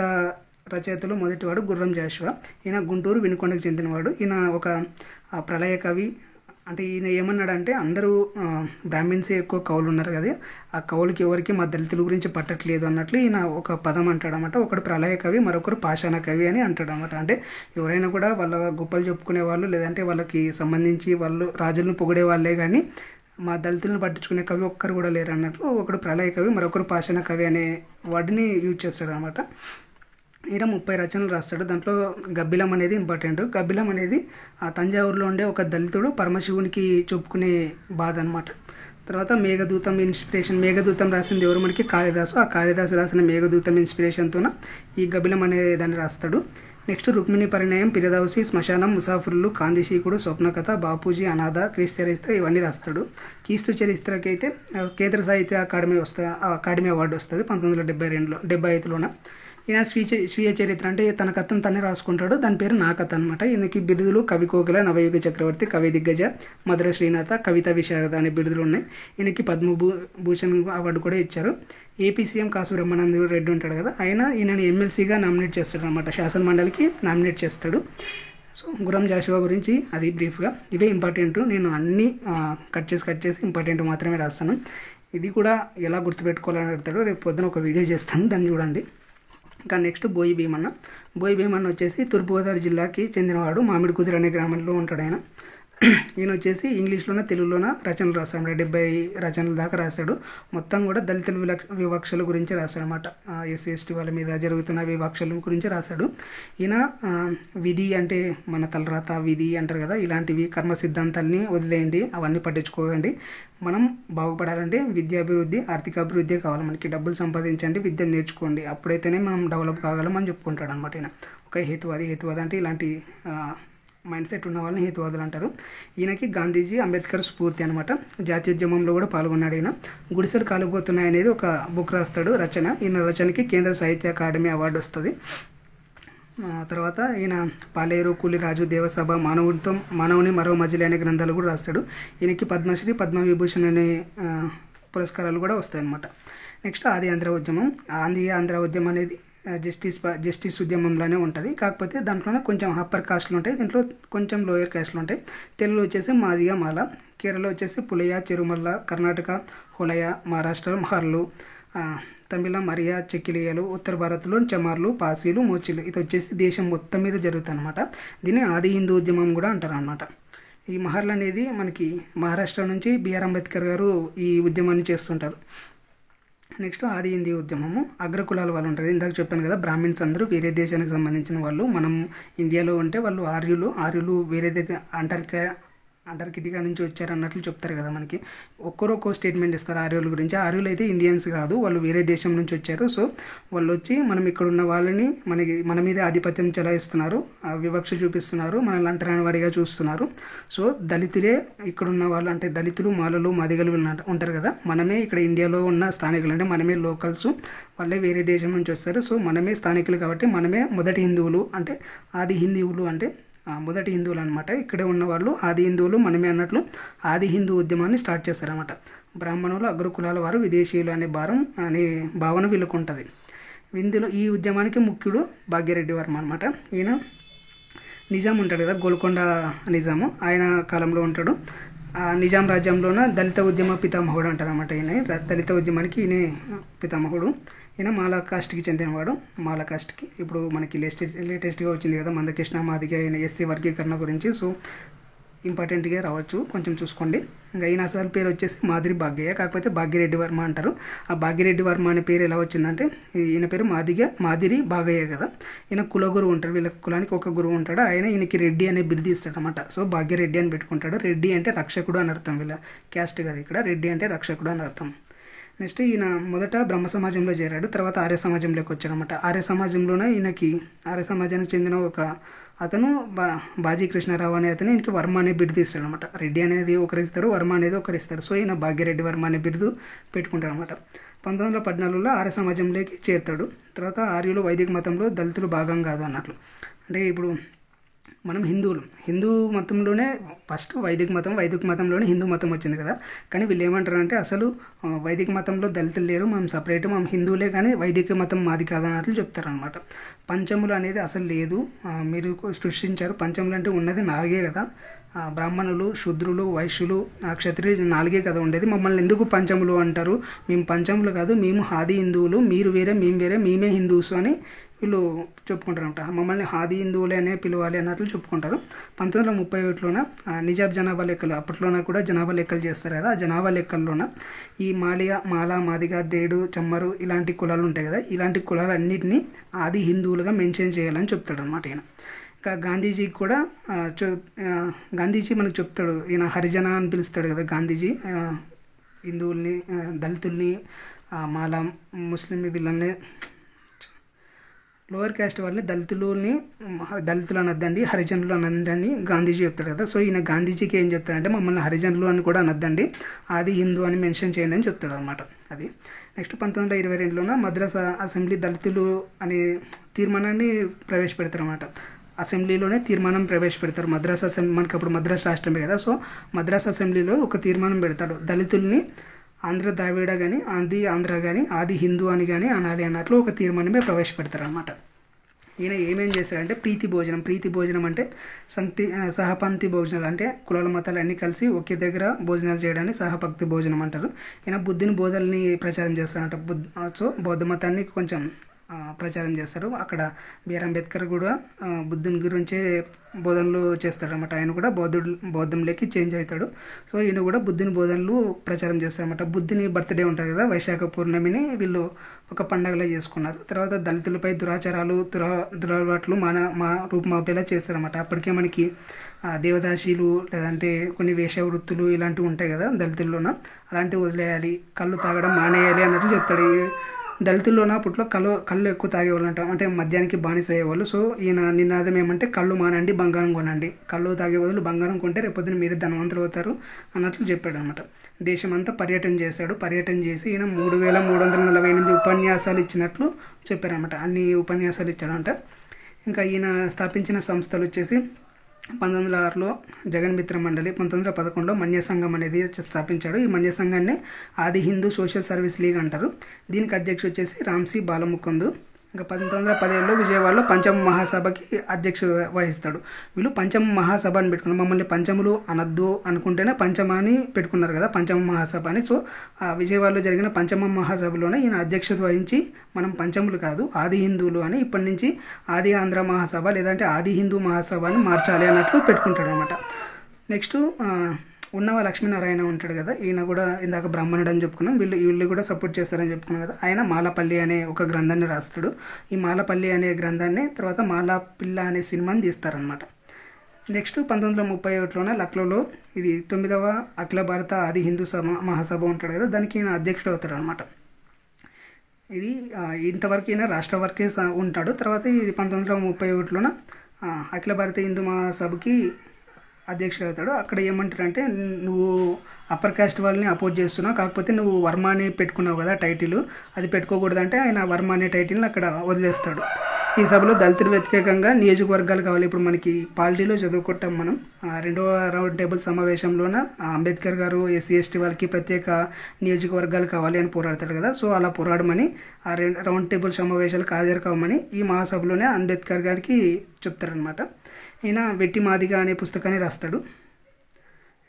రచయితలు మొదటివాడు గుర్రం జాషువా. ఈయన గుంటూరు వినుకొండకు చెందినవాడు. ఈయన ఒక ప్రళయ కవి. అంటే ఈయన ఏమన్నాడంటే అందరూ బ్రాహ్మిన్సే ఎక్కువ కవులు ఉన్నారు కదా, ఆ కవులకి ఎవరికి మా దళితుల గురించి పట్టట్లేదు అన్నట్లు ఈయన ఒక పదం అంటాడనమాట. ఒకడు ప్రళయ కవి, మరొకరు పాషాణ కవి అని అంటాడనమాట. అంటే ఎవరైనా కూడా వాళ్ళ గొప్పలు చెప్పుకునే వాళ్ళు, లేదంటే వాళ్ళకి సంబంధించి వాళ్ళు రాజులను పొగిడే వాళ్ళే కానీ మా దళితులను పట్టించుకునే కవి ఒక్కరు కూడా లేరు అన్నట్లు ఒకడు ప్రళయ కవి, మరొకరు పాషాణ కవి అనే వాటిని యూజ్ చేస్తాడు అనమాట. ఈయన 30 రచనలు రాస్తాడు. దాంట్లో గబ్బిలం అనేది ఇంపార్టెంట్. గబ్బిలం అనేది తంజావూరులో ఉండే ఒక దళితుడు పరమశివునికి చెప్పుకునే బాధ అనమాట. తర్వాత మేఘదూతం ఇన్స్పిరేషన్. మేఘదూతం రాసింది ఎవరు మనకి? కాళిదాసు. ఆ కాళిదాసు రాసిన మేఘదూతం ఇన్స్పిరేషన్తోన ఈ గబ్బిలం అనే దాన్ని రాస్తాడు. నెక్స్ట్ రుక్మిణి పరిణయం, పిరదౌసి, శ్మశానం, ముసాఫిర్లు, కాందిశీకుడు, స్వప్నకథ, బాపూజీ, అనాథ, క్రీస్తు చరిత్ర ఇవన్నీ రాస్తాడు. క్రీస్తు చరిత్రకి అయితే కేంద్ర సాహిత్య అకాడమీ అవార్డు వస్తుంది 1975లోన. ఈయన స్వీయ చరిత్ర అంటే తన కథను తనే రాసుకుంటాడు. దాని పేరు నా కథ అనమాట. ఈయనకి బిరుదులు కవి కోకిల, నవయుగ చక్రవర్తి, కవి దిగ్గజ, మధుర శ్రీనాథ, కవిత విశారద అనే బిరుదులు ఉన్నాయి. ఈయనకి పద్మభూషణ్ అవార్డు కూడా ఇచ్చారు. ఏపీ సీఎం కాసు బ్రహ్మానంద రెడ్డి ఉంటాడు కదా, ఈయనని ఎమ్మెల్సీగా నామినేట్ చేస్తాడు అనమాట. శాసన మండలికి నామినేట్ చేస్తాడు. సో గుర్రం జాషువా గురించి అది బ్రీఫ్గా. ఇవే ఇంపార్టెంట్. నేను అన్నీ కట్ చేసి ఇంపార్టెంట్ మాత్రమే రాస్తాను. ఇది కూడా ఎలా గుర్తుపెట్టుకోవాలని అడుగుతాడు. రేపు పొద్దున ఒక వీడియో చేస్తాను, దాన్ని చూడండి. ఇంకా నెక్స్ట్ బోయి భీమన్న. బోయి భీమన్న వచ్చేసి తూర్పుగోదావరి జిల్లాకి చెందినవాడు. మామిడి కుదురు అనే గ్రామంలో ఉంటాడు ఆయన. ఈయన వచ్చేసి ఇంగ్లీష్లోన తెలుగులోన రచనలు రాస్తాడు. 70 రచనల దాకా రాశాడు. మొత్తం కూడా దళితుల వివక్షల గురించి రాశాడు అనమాట. ఎస్సీ ఎస్టీ వాళ్ళ మీద జరుగుతున్న వివక్షల గురించి రాశాడు. ఈయన విధి అంటే మన తలరాత విధి అంటారు కదా, ఇలాంటివి కర్మ సిద్ధాంతాలని వదిలేయండి, అవన్నీ పట్టించుకోకండి. మనం బాగుపడాలంటే విద్యాభివృద్ధి, ఆర్థిక అభివృద్ధి కావాలి. మనకి డబ్బులు సంపాదించండి, విద్యను నేర్చుకోండి, అప్పుడైతేనే మనం డెవలప్ కాగలం అని చెప్పుకుంటాడు అనమాట. ఈయన ఒక హేతువాది అంటే ఇలాంటి మైండ్ సెట్ ఉన్న వాళ్ళని హేతువాదులు అంటారు. ఈయనకి గాంధీజీ, అంబేద్కర్ స్ఫూర్తి అనమాట. జాతీయోద్యమంలో కూడా పాల్గొన్నాడు. ఈయన గుడిసెలు కాలిపోతున్నాయి అనేది ఒక బుక్ రాస్తాడు, రచన. ఈయన రచనకి కేంద్ర సాహిత్య అకాడమీ అవార్డు వస్తుంది. తర్వాత ఈయన పాలేరు, కూలిరాజు, దేవసభ, మానవుని మరో మజిలీ అనే గ్రంథాలు కూడా రాస్తాడు. ఈయనకి పద్మశ్రీ, పద్మవిభూషణ్ అనే పురస్కారాలు కూడా వస్తాయి అన్నమాట. నెక్స్ట్ ఆది ఆంధ్ర ఉద్యమం. ఆంధ్ర ఉద్యమం అనేది జస్టిస్ ఉద్యమంలోనే ఉంటుంది. కాకపోతే దాంట్లోనే కొంచెం అప్పర్ కాస్ట్లు ఉంటాయి, దీంట్లో కొంచెం లోయర్ కాస్ట్లు ఉంటాయి. తెలుగులో వచ్చేసి మాదిగ, మాల. కేరళలో వచ్చేసి పులయ, చెరుమల్ల. కర్ణాటక హొలయ. మహారాష్ట్ర మహర్లు. తమిళ మరియ, చెక్కిలియలు. ఉత్తర భారత్లో చమార్లు, పాసీలు, మోచిలు. ఇది వచ్చేసి దేశం మొత్తం మీద జరుగుతుంది అనమాట. దీన్ని ఆది హిందూ ఉద్యమం కూడా అంటారు అనమాట. ఈ మహర్లు అనేది మనకి మహారాష్ట్ర నుంచి బిఆర్ అంబేద్కర్ గారు ఈ ఉద్యమాన్ని చేస్తుంటారు. నెక్స్ట్ ఆది హిందీ ఉద్యమము. అగ్రకులాల వాళ్ళు ఉంటారు. ఇందాక చెప్పాను కదా, బ్రాహ్మిన్స్ అందరూ వేరే దేశానికి సంబంధించిన వాళ్ళు. మనం ఇండియాలో ఉంటే వాళ్ళు ఆర్యులు వేరే దగ్గర అంటార్కిటికా నుంచి వచ్చారు అన్నట్లు చెప్తారు కదా మనకి. ఒక్కరొక్కో స్టేట్మెంట్ ఇస్తారు ఆర్యుల గురించి. ఆర్యులు అయితే ఇండియన్స్ కాదు, వాళ్ళు వేరే దేశం నుంచి వచ్చారు. సో వాళ్ళు వచ్చి మనం ఇక్కడ ఉన్న వాళ్ళని మన మీద ఆధిపత్యం చెలాయిస్తున్నారు, వివక్ష చూపిస్తున్నారు, మనల్ని అంటరాని వాడిగా చూస్తున్నారు. సో దళితులే ఇక్కడ ఉన్న వాళ్ళు, అంటే దళితులు, మాలలు, మాదిగలు ఉంటారు కదా, మనమే ఇక్కడ ఇండియాలో ఉన్న స్థానికులు, అంటే మనమే లోకల్స్, వాళ్ళే వేరే దేశం నుంచి వస్తారు. సో మనమే స్థానికులు కాబట్టి మనమే మొదటి హిందువులు, అంటే ఆది హిందువులు, అంటే మొదటి హిందువులు అనమాట. ఇక్కడే ఉన్నవాళ్ళు ఆది హిందువులు మనమే అన్నట్లు ఆది హిందూ ఉద్యమాన్ని స్టార్ట్ చేశారనమాట. బ్రాహ్మణులు, అగ్రకులాల వారు విదేశీయులు అనే భావన వీళ్ళకు ఉంటుంది. ఇందులో ఈ ఉద్యమానికి ముఖ్యుడు భాగ్యరెడ్డి వర్మ అనమాట. ఈయన నిజాం ఉంటాడు కదా, గోల్కొండ నిజాము, ఆయన కాలంలో ఉంటాడు. నిజాం రాజ్యంలోన దళిత ఉద్యమ పితామహుడు అంటారన్నమాట. ఈయన దళిత ఉద్యమానికి ఈయన పితామహుడు. ఈయన మాలా కాస్ట్కి చెందినవాడు. మాలా కాస్ట్కి ఇప్పుడు మనకి లేటెస్ట్గా వచ్చింది కదా మందకృష్ణ మాదిగ ఈయన ఎస్సీ వర్గీకరణ గురించి. సో ఇంపార్టెంట్గా రావచ్చు, కొంచెం చూసుకోండి. ఇంకా ఈయన అసలు పేరు వచ్చేసి మాదిరి భాగ్యయ్య, కాకపోతే భాగ్యరెడ్డి వర్మ అంటారు. ఆ భాగ్యరెడ్డి వర్మ అనే పేరు ఎలా వచ్చిందంటే ఈయన పేరు మాదిరి భాగయ్య కదా. ఈయన కులగురువు ఉంటాడు, వీళ్ళ కులానికి ఒక గురువు ఉంటాడు. ఆయన ఈయనకి రెడ్డి అనే బిరుదు ఇస్తాడు అనమాట. సో భాగ్యరెడ్డి అని పెట్టుకుంటాడు. రెడ్డి అంటే రక్షకుడు అని అర్థం, వీళ్ళ క్యాస్ట్ కదా ఇక్కడ. రెడ్డి అంటే రక్షకుడు అని అర్థం. నెక్స్ట్ ఈయన మొదట బ్రహ్మ సమాజంలో చేరాడు, తర్వాత ఆర్య సమాజంలోకి వచ్చాడనమాట. ఆర్య సమాజంలోనే ఆర్య సమాజానికి చెందిన ఒక అతను బాజీ కృష్ణారావు అనే అతను ఈయనకి వర్మ అనే బిరుదు ఇస్తాడు అనమాట. రెడ్డి అనేది ఒకరిస్తారు, వర్మ అనేది ఒకరిస్తారు. సో ఈయన భాగ్యరెడ్డి వర్మ అనే బిరుదు పెట్టుకుంటాడు అనమాట. 1914లో ఆర్య సమాజంలోకి చేరుతాడు. తర్వాత ఆర్యులు వైదిక మతంలో దళితులు భాగం కాదు అన్నట్లు. అంటే ఇప్పుడు మనం హిందూ మతంలోనే ఫస్ట్ వైదిక మతంలోనే హిందూ మతం వచ్చింది కదా. కానీ వీళ్ళు ఏమంటారు అంటే అసలు వైదిక మతంలో దళితులు లేరు, మనం సపరేట్, మనం హిందువులే కానీ వైదిక మతం మాది కాదు అన్నట్లు చెప్తారనమాట. పంచములు అనేది అసలు లేదు, మీరు సృష్టించారు. పంచములు అంటే ఉన్నది 4 కదా, బ్రాహ్మణులు, శూద్రులు, వైశ్యులు, క్షత్రియులు 4 కదా ఉండేది. మమ్మల్ని ఎందుకు పంచములు అంటారు? మేము పంచములు కాదు, మేము హాది హిందువులు, మీరు వేరే మేము వేరే, మేమే హిందూస్ అని వీళ్ళు చెప్పుకుంటారంట. మమ్మల్ని హాది హిందువులే అనే పిలవాలి అన్నట్లు చెప్పుకుంటారు. 1931లోన నిజాబ్ జనాభా లెక్కలు, అప్పట్లోన కూడా జనాభా లెక్కలు చేస్తారు కదా. ఆ జనాభా లెక్కల్లోన ఈ మాలా, మాదిగ, దేడు, చమ్మరు ఇలాంటి కులాలు ఉంటాయి కదా, ఇలాంటి కులాలన్నింటినీ ఆది హిందువులుగా మెన్షన్ చేయాలని చెప్తాడు అనమాట ఈయన. ఇంకా గాంధీజీకి కూడా గాంధీజీ మనకు చెప్తాడు, ఈయన హరిజన అని పిలుస్తాడు కదా గాంధీజీ. హిందువుల్ని, దళితుల్ని, మాలా, ముస్లిం వీళ్ళని, లోవర్ క్యాస్ట్ వాళ్ళని దళితులు అనొద్దండి, హరిజనులు అనొద్దని గాంధీజీ చెప్తాడు కదా. సో ఈయన గాంధీజీకి ఏం చెప్తాడంటే మమ్మల్ని హరిజనులు అని కూడా అనొద్దండి, ఆది హిందూ అని మెన్షన్ చేయండి అని చెప్తాడు అనమాట. అది నెక్స్ట్ 1922లోన మద్రాస్ అసెంబ్లీ దళితులు అనే తీర్మానాన్ని ప్రవేశపెడతారు అనమాట. అసెంబ్లీలోనే తీర్మానం ప్రవేశపెడతారు. మద్రాస్ అసెంబ్లీ, మనకి అప్పుడు మద్రాస్ రాష్ట్రమే కదా. సో మద్రాస్ అసెంబ్లీలో ఒక తీర్మానం పెడతాడు, దళితుల్ని ఆంధ్ర ద్రావిడ కానీ ఆంధ్ర కానీ ఆది హిందూ అని కానీ అనాలి అన్నట్లు ఒక తీర్మానమే ప్రవేశపెడతారు అనమాట. ఈయన ఏమేం చేశారంటే ప్రీతి భోజనం అంటే సహపంక్తి భోజనాలు, అంటే కులాల మతాలు అన్నీ కలిసి ఒకే దగ్గర భోజనాలు చేయడాన్ని సహపంక్తి భోజనం అంటారు. ఈయన బుద్ధుని బోధల్ని ప్రచారం చేస్తారంట. సో బౌద్ధ మతాన్ని కొంచెం ప్రచారం చేస్తారు. అక్కడ బిఆర్ అంబేద్కర్ కూడా బుద్ధుని గురించే బోధనలు చేస్తాడనమాట. ఆయన కూడా బౌద్ధంలోకి చేంజ్ అవుతాడు. సో ఈయన కూడా బుద్ధుని బోధనలు ప్రచారం చేస్తారనమాట. బుద్ధుని బర్త్డే ఉంటుంది కదా, వైశాఖ పూర్ణమిని వీళ్ళు ఒక పండగలో చేసుకున్నారు. తర్వాత దళితులపై దురాచారాలు, దురలవాట్లు రూపుమాపేలా చేస్తారనమాట. అప్పటికే మనకి దేవదాసీలు లేదంటే కొన్ని వేషవృత్తులు ఇలాంటివి ఉంటాయి కదా దళితుల్లోన, అలాంటివి వదిలేయాలి, కళ్ళు తాగడం మానేయాలి అన్నట్లు చెప్తాడు. దళితుల్లోన అప్పట్లో కళ్ళు ఎక్కువ తాగేవాళ్ళు అంటాం, అంటే మద్యానికి బానిస అయ్యేవాళ్ళు. సో ఈయన నినాదం ఏమంటే కళ్ళు మానండి, బంగారం కొనండి, కళ్ళు తాగే బదులు బంగారం కొంటే రేపొద్దున మీరు ధనవంతులు అవుతారు అన్నట్లు చెప్పాడు అనమాట. దేశమంతా పర్యటన చేశాడు. పర్యటన చేసి ఈయన 3348 ఉపన్యాసాలు ఇచ్చినట్లు చెప్పారనమాట. అన్ని ఉపన్యాసాలు ఇచ్చాడంట. ఇంకా ఈయన స్థాపించిన సంస్థలు వచ్చేసి 1906లో జగన్ మిత్ర మండలి, 1911లో మన్య సంఘం అనేది స్థాపించాడు. ఈ మన్య సంఘాన్ని ఆది హిందూ సోషల్ సర్వీస్ లీగ్ అంటారు. దీనికి అధ్యక్షుడు వచ్చేసి రామ్సీ బాలముకుందు. ఇంకా 1917లో విజయవాడలో పంచమ మహాసభకి అధ్యక్షత వహిస్తాడు. వీళ్ళు పంచమ మహాసభ అని పెట్టుకున్నారు. మమ్మల్ని పంచములు అనద్దు అనుకుంటేనే పంచమ అని పెట్టుకున్నారు కదా, పంచమ మహాసభ అని. సో విజయవాడలో జరిగిన పంచమ మహాసభలోనే ఈయన అధ్యక్షత వహించి మనం పంచములు కాదు ఆది హిందువులు అని ఇప్పటి నుంచి ఆది ఆంధ్ర మహాసభ లేదంటే ఆది హిందూ మహాసభ అని మార్చాలి అన్నట్లు పెట్టుకుంటాడు అనమాట. నెక్స్ట్ ఉన్నవ లక్ష్మీనారాయణ ఉంటాడు కదా, ఈయన కూడా ఇందాక బ్రాహ్మణుడు అని చెప్పుకున్నాం. వీళ్ళు కూడా సపోర్ట్ చేస్తారని చెప్పుకున్నాం కదా. ఆయన మాలపల్లి అనే ఒక గ్రంథాన్ని రాస్తాడు. ఈ మాలపల్లి అనే గ్రంథాన్ని తర్వాత మాలపిల్ల అనే సినిమాని తీస్తారనమాట. నెక్స్ట్ 1931లోనే లక్నోలో ఇది 9వ అఖిల భారత ఆది హిందూ మహాసభ ఉంటాడు కదా, దానికి ఈయన అధ్యక్షుడు అవుతాడు అనమాట. ఇది ఇంతవరకు ఈయన రాష్ట్ర వరకే ఉంటాడు. తర్వాత ఇది 1931లోన అఖిల భారత హిందూ మహాసభకి అధ్యక్షుడు అవుతాడు. అక్కడ ఏమంటారంటే నువ్వు అప్పర్ కాస్ట్ వాళ్ళని అపోజ్ చేస్తున్నావు, కాకపోతే నువ్వు వర్మ అని పెట్టుకున్నావు కదా టైటిల్, అది పెట్టుకోకూడదంటే ఆయన వర్మ అనే టైటిల్ని అక్కడ వదిలేస్తాడు. ఈ సభలో దళితులు వ్యతిరేకంగా నియోజకవర్గాలు కావాలి. ఇప్పుడు మనకి పాలిటీలో చదువుకుంటాం మనం. 2వ రౌండ్ టేబుల్ సమావేశంలోన అంబేద్కర్ గారు ఎస్సీ ఎస్టీ వాళ్ళకి ప్రత్యేక నియోజకవర్గాలు కావాలి అని పోరాడతాడు కదా. సో అలా పోరాడమని ఆ రౌండ్ టేబుల్ సమావేశాలకు హాజరు కావమని ఈ మహాసభలోనే అంబేద్కర్ గారికి చెప్తారనమాట. ఈయన వెట్టి మాదిగ అనే పుస్తకాన్ని రాస్తాడు.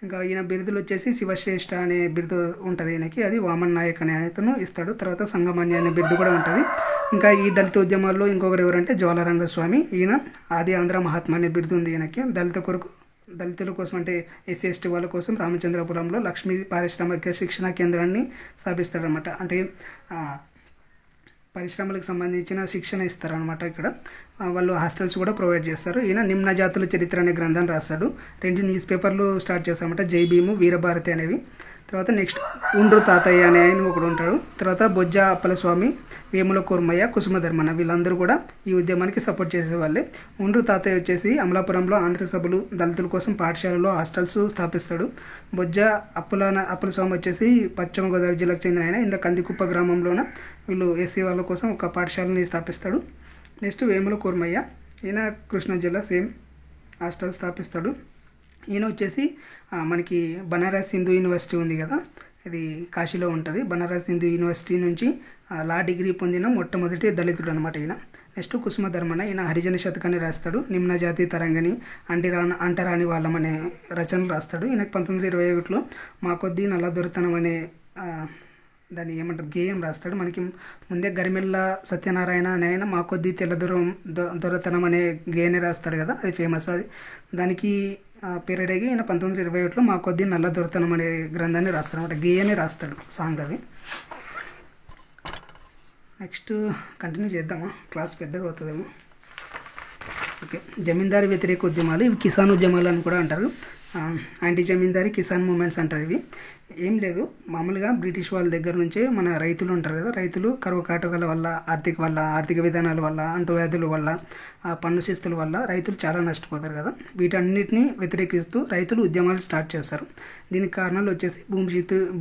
ఇంకా ఈయన బిరుదులు వచ్చేసి శివశ్రేష్ఠ అనే బిరుదు ఉంటుంది ఈయనకి, అది వామన్ నాయక్ అనే అతను ఇస్తాడు. తర్వాత సంగమాన్య అనే బిరుదు కూడా ఉంటుంది. ఇంకా ఈ దళిత ఉద్యమాల్లో ఇంకొకరు ఎవరంటే జ్వాలారంగస్వామి, ఈయన ఆది ఆంధ్ర మహాత్మా అనే బిరుదు ఉంది ఈయనకి. దళితుల కోసం అంటే ఎస్సీ ఎస్టీ వాళ్ళ కోసం రామచంద్రపురంలో లక్ష్మీ పారిశ్రామిక శిక్షణా కేంద్రాన్ని స్థాపిస్తాడనమాట. అంటే పరిశ్రమలకు సంబంధించిన శిక్షణ ఇస్తారనమాట. ఇక్కడ వాళ్ళు హాస్టల్స్ కూడా ప్రొవైడ్ చేస్తారు. ఈయన నిమ్న జాతుల చరిత్ర అనే గ్రంథాన్ని రాస్తాడు. 2 న్యూస్ పేపర్లు స్టార్ట్ చేస్తామన్నమాట, జై భీము, వీరభారతి అనేవి. తర్వాత నెక్స్ట్ ఉండ్రు తాతయ్య అనే ఆయన ఒకడు ఉంటాడు. తర్వాత బొజ్జ అప్పలస్వామి, వేముల కూర్మయ్య, కుసుమధర్మన్న వీళ్ళందరూ కూడా ఈ ఉద్యమానికి సపోర్ట్ చేసేవాళ్ళే. ఉండ్రు తాతయ్య వచ్చేసి అమలాపురంలో ఆంధ్ర సభలు దళితుల కోసం పాఠశాలలో హాస్టల్స్ స్థాపిస్తాడు. బొజ్జ అప్పలస్వామి వచ్చేసి పశ్చిమ గోదావరి జిల్లాకు చెందిన ఆయన. ఇంత కందికుప్ప గ్రామంలోన వీళ్ళు ఎస్సీ వాళ్ళ కోసం ఒక పాఠశాలని స్థాపిస్తాడు. నెక్స్ట్ వేముల కూర్మయ్య, ఈయన కృష్ణా జిల్లా సేమ్ హాస్టల్ స్థాపిస్తాడు. ఈయన వచ్చేసి మనకి బనారస్ హిందూ యూనివర్సిటీ ఉంది కదా, ఇది కాశీలో ఉంటుంది. బనారస్ హిందూ యూనివర్సిటీ నుంచి లా డిగ్రీ పొందిన మొట్టమొదటి దళితుడు అనమాట ఈయన. నెక్స్ట్ కుసుమధర్మన, ఈయన హరిజన శతకాన్ని రాస్తాడు. నిమ్న జాతి తరంగని, అంటరాని వాళ్ళం అనే రచనలు రాస్తాడు. ఈయనకు 1921లో మా కొద్దీ నల్ల దొరతనం అనే దాన్ని ఏమంటారు గేయం రాస్తాడు. మనకి ముందే గరిమెల్ల సత్యనారాయణ అనే ఆయన మా కొద్దీ తెల్ల దొరతనం అనే గేయనే రాస్తాడు కదా, అది ఫేమస్. అది దానికి పీరియడ్కి ఈయన 1921లో మా కొద్దీ నల్ల దొరతనం అనే గ్రంథాన్ని రాస్తాడు అనమాట, గేయనే రాస్తాడు సాంగ్ అది. నెక్స్ట్ కంటిన్యూ చేద్దామా, క్లాస్ పెద్దగా అవుతుందేమో. ఓకే, జమీందారీ వ్యతిరేక ఉద్యమాలు, ఇవి కిసాన్ ఉద్యమాలు అని కూడా అంటారు. యాంటీ జమీందారీ కిసాన్ మూమెంట్స్ అంటారు. ఇవి ఏం లేదు, మామూలుగా బ్రిటిష్ వాళ్ళ దగ్గర నుంచే మన రైతులు ఉంటారు కదా, రైతులు కరువు కాటకాల వల్ల, ఆర్థిక విధానాల వల్ల, అంటువ్యాధుల వల్ల, పన్ను శిస్తుల వల్ల రైతులు చాలా నష్టపోతారు కదా. వీటన్నిటిని వ్యతిరేకిస్తూ రైతులు ఉద్యమాలు స్టార్ట్ చేస్తారు. దీనికి కారణాలు వచ్చేసి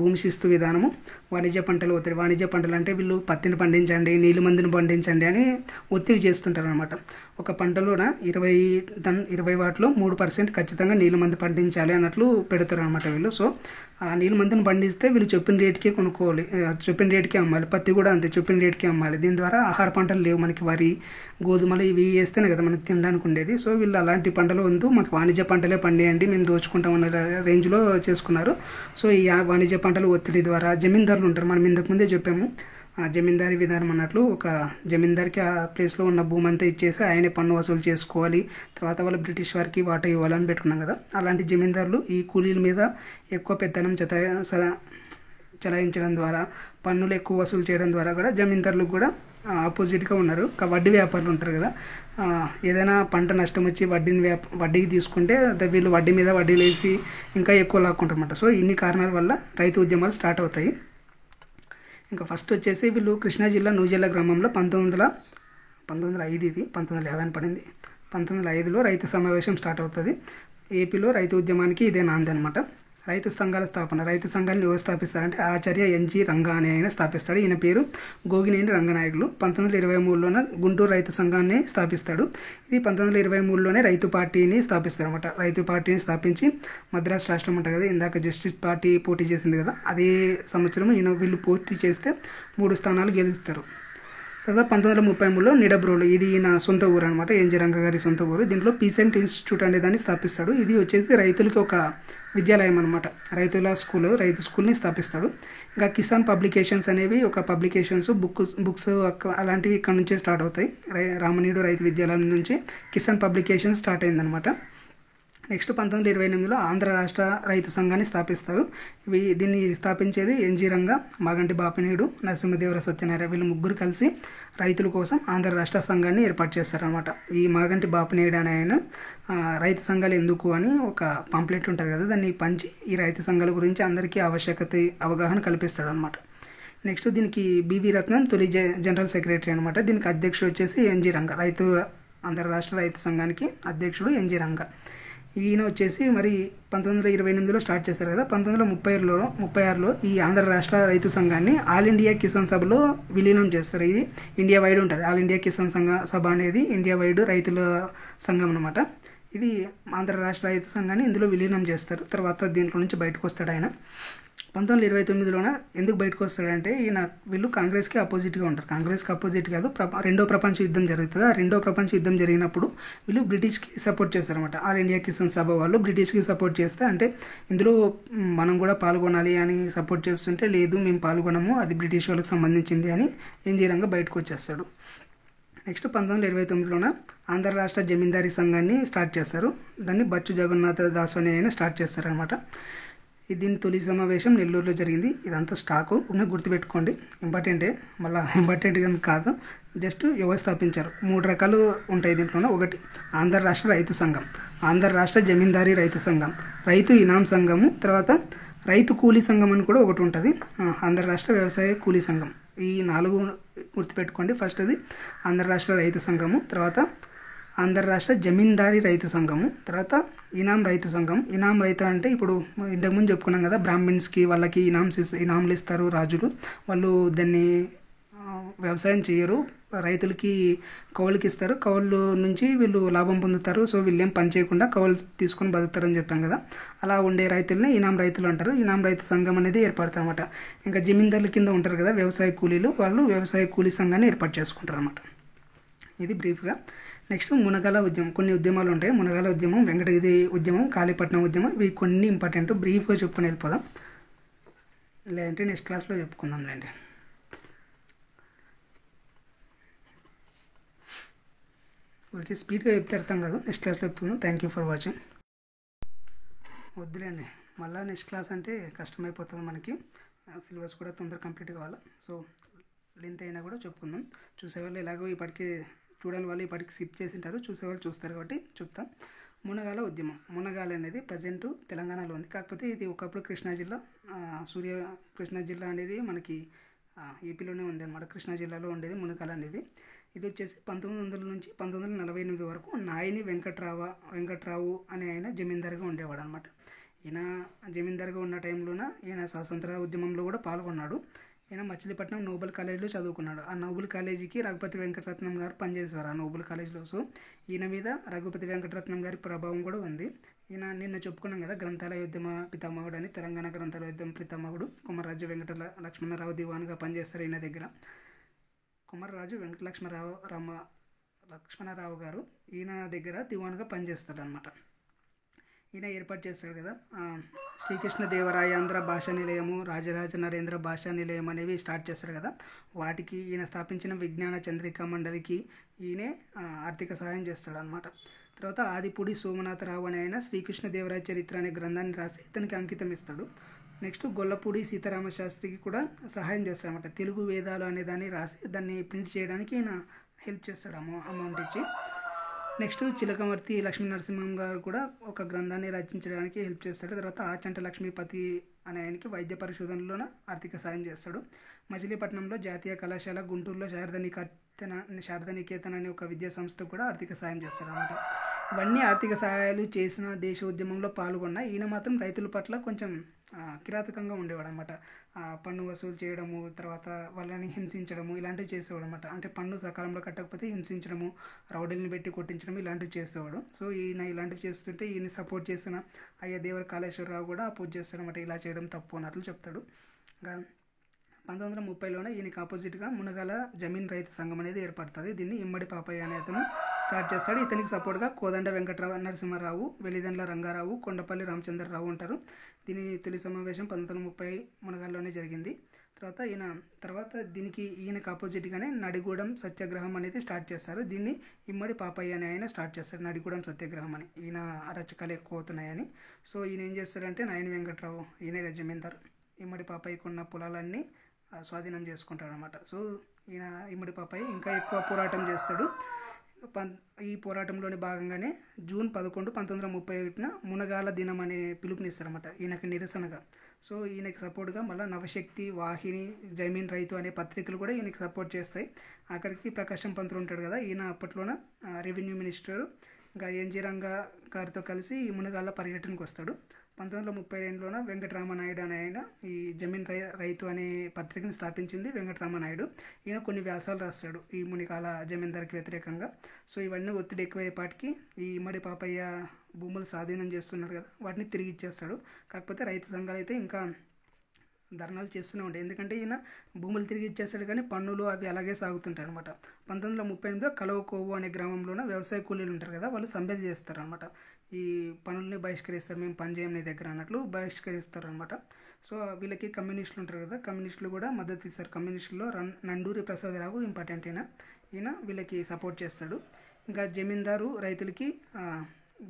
భూమి శిస్తు విధానము, వాణిజ్య పంటలు ఒత్తిడి. వాణిజ్య పంటలు అంటే వీళ్ళు పత్తిని పండించండి, నీళ్ళు మందుని పండించండి అని ఒత్తిడి చేస్తుంటారు అనమాట. ఒక పంటలోన 20 వాటిలో 3% ఖచ్చితంగా నీళ్ళ మందు పండించాలి అన్నట్లు పెడతారు అనమాట వీళ్ళు. సో ఆ నీళ్ళ మందుని పండిస్తే వీళ్ళు చెప్పిన రేటుకే కొనుక్కోవాలి, చెప్పిన రేటుకే అమ్మాలి. పత్తి కూడా అంతే, చెప్పిన రేటుకే అమ్మాలి. దీని ద్వారా ఆహార పంటలు లేవు మనకి, వరి, గోధుమలు ఇవి వేస్తేనే కదా మనకి తినడానికి ఉండేది. సో వీళ్ళు అలాంటి పంటలు వద్దు, మాకు వాణిజ్య పంటలే పండియండి, మేము దోచుకుంటాం అన్న రేంజ్లో చేసుకున్నారు. సో ఈ వాణిజ్య పంటలు ఒత్తిడి ద్వారా జమీందారులు ఉంటారు, మనం ఇంతకుముందే చెప్పాము జమీందారీ విధానం అన్నట్లు. ఒక జమీందారికి ఆ ప్లేస్లో ఉన్న భూమి అంతా ఇచ్చేసి ఆయనే పన్ను వసూలు చేసుకోవాలి, తర్వాత వాళ్ళు బ్రిటిష్ వారికి వాటా ఇవ్వాలని పెట్టుకున్నాం కదా. అలాంటి జమీందారులు ఈ కూలీల మీద ఎక్కువ పెత్తనం చలాయించడం ద్వారా, పన్నులు ఎక్కువ వసూలు చేయడం ద్వారా కూడా జమీందారులకు కూడా ఆపోజిట్గా ఉన్నారు. వడ్డీ వ్యాపారులు ఉంటారు కదా, ఏదైనా పంట నష్టం వచ్చి వడ్డీకి తీసుకుంటే వీళ్ళు వడ్డీ మీద వడ్డీలు వేసి ఇంకా ఎక్కువ లాక్కుంటారు అన్నమాట. సో ఇన్ని కారణాల వల్ల రైతు ఉద్యమాలు స్టార్ట్ అవుతాయి. ఇంకా ఫస్ట్ వచ్చేసి వీళ్ళు కృష్ణా జిల్లా నూజెల్ల గ్రామంలో 1905 ఇది 1950 పడింది. 1905లో రైతు సమావేశం స్టార్ట్ అవుతుంది. ఏపీలో రైతు ఉద్యమానికి ఇదే నాంది అనమాట. రైతు సంఘాల స్థాపన, రైతు సంఘాలను ఎవరు స్థాపిస్తారంటే ఆచార్య ఎన్జి రంగా అనే ఆయన స్థాపిస్తాడు. ఈయన పేరు గోగినేని రంగనాయకులు. 1923లోనే గుంటూరు రైతు సంఘాన్ని స్థాపిస్తాడు. ఇది 1923లోనే రైతు పార్టీని స్థాపిస్తారు అనమాట. రైతు పార్టీని స్థాపించి మద్రాసు రాష్ట్రం ఉంటుంది కదా, ఇందాక జస్టిస్ పార్టీ పోటీ చేసింది కదా, అదే సంవత్సరం వీళ్ళు పోటీ చేస్తే 3 స్థానాలు గెలుస్తారు. తర్వాత 1933లో నిడబ్రోలు, ఇది ఈయన సొంత ఊరు అనమాట, ఎన్జి రంగ గారి సొంత ఊరు. దీంట్లో పీసెంట్ ఇన్స్టిట్యూట్ అనే దాన్ని స్థాపిస్తాడు. ఇది వచ్చేసి రైతులకి ఒక విద్యాలయం అనమాట, రైతు స్కూల్ని స్థాపిస్తాడు. ఇంకా కిసాన్ పబ్లికేషన్స్ అనేవి ఒక పబ్లికేషన్స్, బుక్స్ అలాంటివి ఇక్కడ నుంచే స్టార్ట్ అవుతాయి. రామనీడు రైతు విద్యాలయం నుంచి కిసాన్ పబ్లికేషన్ స్టార్ట్ అయిందనమాట. నెక్స్ట్ 1928లో ఆంధ్ర రాష్ట్ర రైతు సంఘాన్ని స్థాపిస్తారు. దీన్ని స్థాపించేది ఎన్జి రంగా, మాగంటి బాపినీడు, నరసింహదేవర సత్యనారాయణ, వీళ్ళు ముగ్గురు కలిసి రైతుల కోసం ఆంధ్ర రాష్ట్ర సంఘాన్ని ఏర్పాటు చేస్తారనమాట. ఈ మాగంటి బాపినీడు అనే ఆయన రైతు సంఘాలు ఎందుకు అని ఒక పాంప్లెట్ ఉంటుంది కదా, దాన్ని పంచి ఈ రైతు సంఘాల గురించి అందరికీ అవగాహన కల్పిస్తాడు అనమాట. నెక్స్ట్ దీనికి బివి రత్నం తొలి జనరల్ సెక్రటరీ అనమాట. దీనికి అధ్యక్షుడు వచ్చేసి ఎన్జి రంగా, ఆంధ్ర రాష్ట్ర రైతు సంఘానికి అధ్యక్షుడు ఎన్జి రంగా. ఈయన వచ్చేసి మరి 1928లో స్టార్ట్ చేశారు కదా, 1936లో ఈ ఆంధ్ర రాష్ట్ర రైతు సంఘాన్ని ఆల్ ఇండియా కిసాన్ సభలో విలీనం చేస్తారు. ఇది ఇండియా వైడ్ ఉంటుంది. ఆల్ ఇండియా కిసాన్ సభ అనేది ఇండియా వైడ్ రైతుల సంఘం అనమాట. ఇది ఆంధ్ర రాష్ట్ర రైతు సంఘాన్ని ఇందులో విలీనం చేస్తారు. తర్వాత దీంట్లో నుంచి బయటకు వస్తాడు ఆయన. 1929లోన ఎందుకు బయటకు వస్తాడంటే వీళ్ళు కాంగ్రెస్కి అపోజిట్గా ఉంటారు. కాంగ్రెస్కి అపోజిట్ కాదు, రెండో ప్రపంచ యుద్ధం జరుగుతుంది. ఆ రెండో ప్రపంచ యుద్ధం జరిగినప్పుడు వీళ్ళు బ్రిటిష్కి సపోర్ట్ చేస్తారన్నమాట. ఆల్ ఇండియా కిసాన్ సభ వాళ్ళు బ్రిటిష్కి సపోర్ట్ చేస్తే, అంటే ఇందులో మనం కూడా పాల్గొనాలి అని సపోర్ట్ చేస్తుంటే, లేదు మేము పాల్గొనము, అది బ్రిటిష్ వాళ్ళకి సంబంధించింది అని ఎన్జీ రంగా బయటకు వచ్చేస్తాడు. నెక్స్ట్ 1929లోన ఆంధ్ర రాష్ట్ర జమీందారీ సంఘాన్ని స్టార్ట్ చేస్తారు. దాన్ని బచ్చు జగన్నాథ దాస్ అనే ఆయన స్టార్ట్ చేస్తారనమాట. దీని తొలి సమావేశం నెల్లూరులో జరిగింది. ఇదంతా స్టాకు ఉన్న గుర్తుపెట్టుకోండి, ఇంపార్టెంటే, మళ్ళీ ఇంపార్టెంట్ కాదు, జస్ట్ ఎవరు స్థాపించారు. 3 రకాలు ఉంటాయి దీంట్లోనే. ఒకటి ఆంధ్ర రాష్ట్ర రైతు సంఘం, ఆంధ్ర రాష్ట్ర జమీందారీ రైతు సంఘం, రైతు ఇనాం సంఘము, తర్వాత రైతు కూలీ సంఘం అని కూడా ఒకటి ఉంటుంది, ఆంధ్ర రాష్ట్ర వ్యవసాయ కూలీ సంఘం. ఈ 4 గుర్తుపెట్టుకోండి. ఫస్ట్ అది ఆంధ్ర రాష్ట్ర రైతు సంఘము, తర్వాత ఆంధ్ర రాష్ట్ర జమీందారీ రైతు సంఘము, తర్వాత ఇనాం రైతు సంఘం. ఇనాం రైతు అంటే ఇప్పుడు ఇంతకుముందు చెప్పుకున్నాం కదా, బ్రాహ్మిన్స్కి వాళ్ళకి ఇనాంలు ఇస్తారు రాజులు, వాళ్ళు దాన్ని వ్యవసాయం చేయరు, రైతులకి కౌలుకి ఇస్తారు, కౌలు నుంచి వీళ్ళు లాభం పొందుతారు. సో వీళ్ళేం పని చేయకుండా కౌలు తీసుకొని బతుకుతారని చెప్పాం కదా, అలా ఉండే రైతుల్ని ఇనాం రైతులు అంటారు. ఇనాం రైతు సంఘం అనేది ఏర్పడతారు అనమాట. ఇంకా జమీందారుల కింద ఉంటారు కదా వ్యవసాయ కూలీలు, వాళ్ళు వ్యవసాయ కూలీ సంఘాన్ని ఏర్పాటు చేసుకుంటారు అనమాట. ఇది బ్రీఫ్గా. నెక్స్ట్ మునగాల ఉద్యమం. కొన్ని ఉద్యమాలు ఉంటాయి, మునగాల ఉద్యమం, వెంకటగిరి ఉద్యమం, కాళీపట్నం ఉద్యమం, ఇవి కొన్ని ఇంపార్టెంట్. బ్రీఫ్గా చెప్పుకొని వెళ్ళిపోదాం, లేదంటే నెక్స్ట్ క్లాస్లో చెప్పుకుందాంలేండి. ఊరికి స్పీడ్గా చెప్తే అర్థం కాదు, నెక్స్ట్ క్లాస్లో చెప్తున్నాను. Thank you for watching. వద్దులేండి, మళ్ళీ నెక్స్ట్ క్లాస్ అంటే కష్టమైపోతుంది మనకి, సిలబస్ కూడా తొందరగా కంప్లీట్ కావాలి. సో లెంత్ అయినా కూడా చెప్పుకుందాం. చూసేవాళ్ళు ఎలాగో ఇప్పటికీ చూడని వాళ్ళు ఇప్పటికి స్కిప్ చేసి ఉంటారు, చూసేవాళ్ళు చూస్తారు కాబట్టి చెప్తాం. మునగాల ఉద్యమం. మునగాల అనేది ప్రజెంట్ తెలంగాణలో ఉంది, కాకపోతే ఇది ఒకప్పుడు కృష్ణా జిల్లా, కృష్ణా జిల్లా అనేది మనకి ఏపీలోనే ఉంది అనమాట. కృష్ణా జిల్లాలో ఉండేది మునగాల అనేది. ఇది వచ్చేసి 1900 నుంచి 1948 వరకు నాయని వెంకట్రావు అనే ఆయన జమీందారుగా ఉండేవాడు అనమాట. ఈయన జమీందారుగా ఉన్న టైంలోన ఈయన స్వాతంత్ర ఉద్యమంలో కూడా పాల్గొన్నాడు. ఈయన మచిలీపట్నం నోబెల్ కాలేజీలో చదువుకున్నాడు. ఆ నోబెల్ కాలేజీకి రఘుపతి వెంకటరత్నం గారు పనిచేసేవారు ఆ నోబెల్ కాలేజీలో. సో ఈయన మీద రఘుపతి వెంకటరత్నం గారి ప్రభావం కూడా ఉంది. ఈయన నిన్న చెప్పుకున్నాం కదా, గ్రంథాలయోద్యమ పితామహుడు అని, తెలంగాణ గ్రంథాలయోద్యమ పితామహుడు. కుమ్మరాజు వెంకట లక్ష్మణరావు దివాన్గా పనిచేస్తారు ఈయన దగ్గర. కుమ్మరాజు వెంకట లక్ష్మణరావు గారు ఈయన దగ్గర దివాన్గా పనిచేస్తాడు అనమాట. ఈయన ఏర్పాటు చేస్తాడు కదా శ్రీకృష్ణదేవరాయాంధ్ర భాషా నిలయము, రాజరాజ నరేంద్ర భాషా నిలయం అనేవి స్టార్ట్ చేస్తారు కదా, వాటికి ఈయన స్థాపించిన విజ్ఞాన చంద్రికా మండలికి ఈయనే ఆర్థిక సహాయం చేస్తాడు అనమాట. తర్వాత ఆదిపూడి సోమనాథరావు అనే ఆయన శ్రీకృష్ణదేవరాయ చరిత్ర అనే గ్రంథాన్ని రాసి ఇతనికి అంకితం ఇస్తాడు. నెక్స్ట్ గొల్లపూడి సీతారామ శాస్త్రికి కూడా సహాయం చేస్తాడనమాట. తెలుగు వేదాలు అనే దాన్ని రాసి దాన్ని ప్రింట్ చేయడానికి ఈయన హెల్ప్ చేస్తాడు అమౌంట్ ఇచ్చి. నెక్స్ట్ చిలకమర్తి లక్ష్మీ నరసింహం గారు కూడా ఒక గ్రంథాన్ని రచించడానికి హెల్ప్ చేస్తాడు. తర్వాత ఆచంట లక్ష్మీపతి అనే ఆయనకి వైద్య పరిశోధనలోన ఆర్థిక సాయం చేస్తాడు. మచిలీపట్నంలో జాతీయ కళాశాల, గుంటూరులో శారదానికేతన్ అనే ఒక విద్యా సంస్థకు కూడా ఆర్థిక సాయం చేస్తాడు అనమాట. ఇవన్నీ ఆర్థిక సహాయాలు చేసిన, దేశ ఉద్యమంలో పాల్గొన్న ఈయన మాత్రం రైతుల పట్ల కొంచెం కిరాతకంగా ఉండేవాడు అనమాట. పన్ను వసూలు చేయడము, తర్వాత వాళ్ళని హింసించడము, ఇలాంటివి చేసేవాడు అనమాట. అంటే పన్ను సకాలంలో కట్టకపోతే హింసించడము, రౌడీలను పెట్టి కొట్టించడం, ఇలాంటివి చేసేవాడు. సో ఈయన ఇలాంటివి చేస్తుంటే ఈయన సపోర్ట్ చేసిన అయ్యదేవర కాళేశ్వరరావు కూడా అపోజ్ చేస్తాడనమాట, ఇలా చేయడం తప్పు అన్నట్లు చెప్తాడు. 1930లోనే ఈయనకి ఆపోజిట్గా మునగాల జమీన్ రైతు సంఘం అనేది ఏర్పడుతుంది. దీన్ని ఇమ్మడి పాపయ్య అనే అతను స్టార్ట్ చేస్తాడు. ఇతనికి సపోర్ట్గా కోదండ వెంకటరావు నరసింహారావు, వెలిదండ్ల రంగారావు, కొండపల్లి రామచంద్రరావు ఉంటారు. దీని తొలి సమావేశం 1930 మునగాల్లోనే జరిగింది. తర్వాత ఈయనకు ఆపోజిట్గానే నడిగూడెం సత్యాగ్రహం అనేది స్టార్ట్ చేస్తారు. దీన్ని ఇమ్మడి పాపయ్య అనే ఆయన స్టార్ట్ చేస్తారు, నడిగూడెం సత్యాగ్రహం అని. ఈయన అరచకాలు ఎక్కువ అవుతున్నాయని. సో ఈయన ఏం చేస్తారంటే, నాయని వెంకట్రావు ఈయన జమీందారు, ఇమ్మడి పాపయ్యకు ఉన్న పొలాలన్నీ స్వాధీనం చేసుకుంటాడు అనమాట. సో ఈయన ఇమ్మడి పాపయ్య ఇంకా ఎక్కువ పోరాటం చేస్తాడు. ఈ పోరాటంలోని భాగంగానే జూన్ 11, 1931 మునగాల దినం అనే పిలుపునిస్తారన్నమాట ఈయనకి నిరసనగా. సో ఈయనకి సపోర్ట్గా మళ్ళీ నవశక్తి, వాహిని, జమీన్ రైతు అనే పత్రికలు కూడా ఈయనకి సపోర్ట్ చేస్తాయి. ఆఖరికి ప్రకాశం పంతులు ఉంటాడు కదా, ఈయన అప్పట్లోన రెవెన్యూ మినిస్టర్, ఇంకా ఎన్జీ రంగా గారితో కలిసి ఈ మునగాల పర్యటనకు వస్తాడు. 1932లోన వెంకటరామనాయుడు అనే ఆయన ఈ జమీన్ రైతు అనే పత్రికను స్థాపించింది వెంకటరామనాయుడు. ఈయన కొన్ని వ్యాసాలు రాస్తాడు ఈ మునిగాల జమీందారికి వ్యతిరేకంగా. సో ఇవన్నీ ఒత్తిడి ఎక్కువయ్యేపాటికి ఈ ఇమ్మడి పాపయ్య భూములు స్వాధీనం చేస్తున్నాడు కదా, వాటిని తిరిగి ఇచ్చేస్తాడు. కాకపోతే రైతు సంఘాలు అయితే ఇంకా ధర్నాలు చేస్తూనే ఉంటాయి. ఎందుకంటే ఈయన భూములు తిరిగి ఇచ్చేస్తాడు కానీ పన్నులు అవి అలాగే సాగుతుంటాయి అనమాట. 1938లో కలవకోవు అనే గ్రామంలోన వ్యవసాయ కూలీలు ఉంటారు కదా, వాళ్ళు సమ్మె చేస్తారు అనమాట. ఈ పనుల్ని బహిష్కరిస్తారు, మేము పని చేయం నీ దగ్గర అన్నట్లు బహిష్కరిస్తారు అనమాట. సో వీళ్ళకి కమ్యూనిస్టులు ఉంటారు కదా, కమ్యూనిస్టులు కూడా మద్దతు ఇస్తారు. కమ్యూనిస్టులో నండూరి ప్రసాదరావు ఇంపార్టెంట్ ఈయన వీళ్ళకి సపోర్ట్ చేస్తాడు. ఇంకా జమీందారు రైతులకి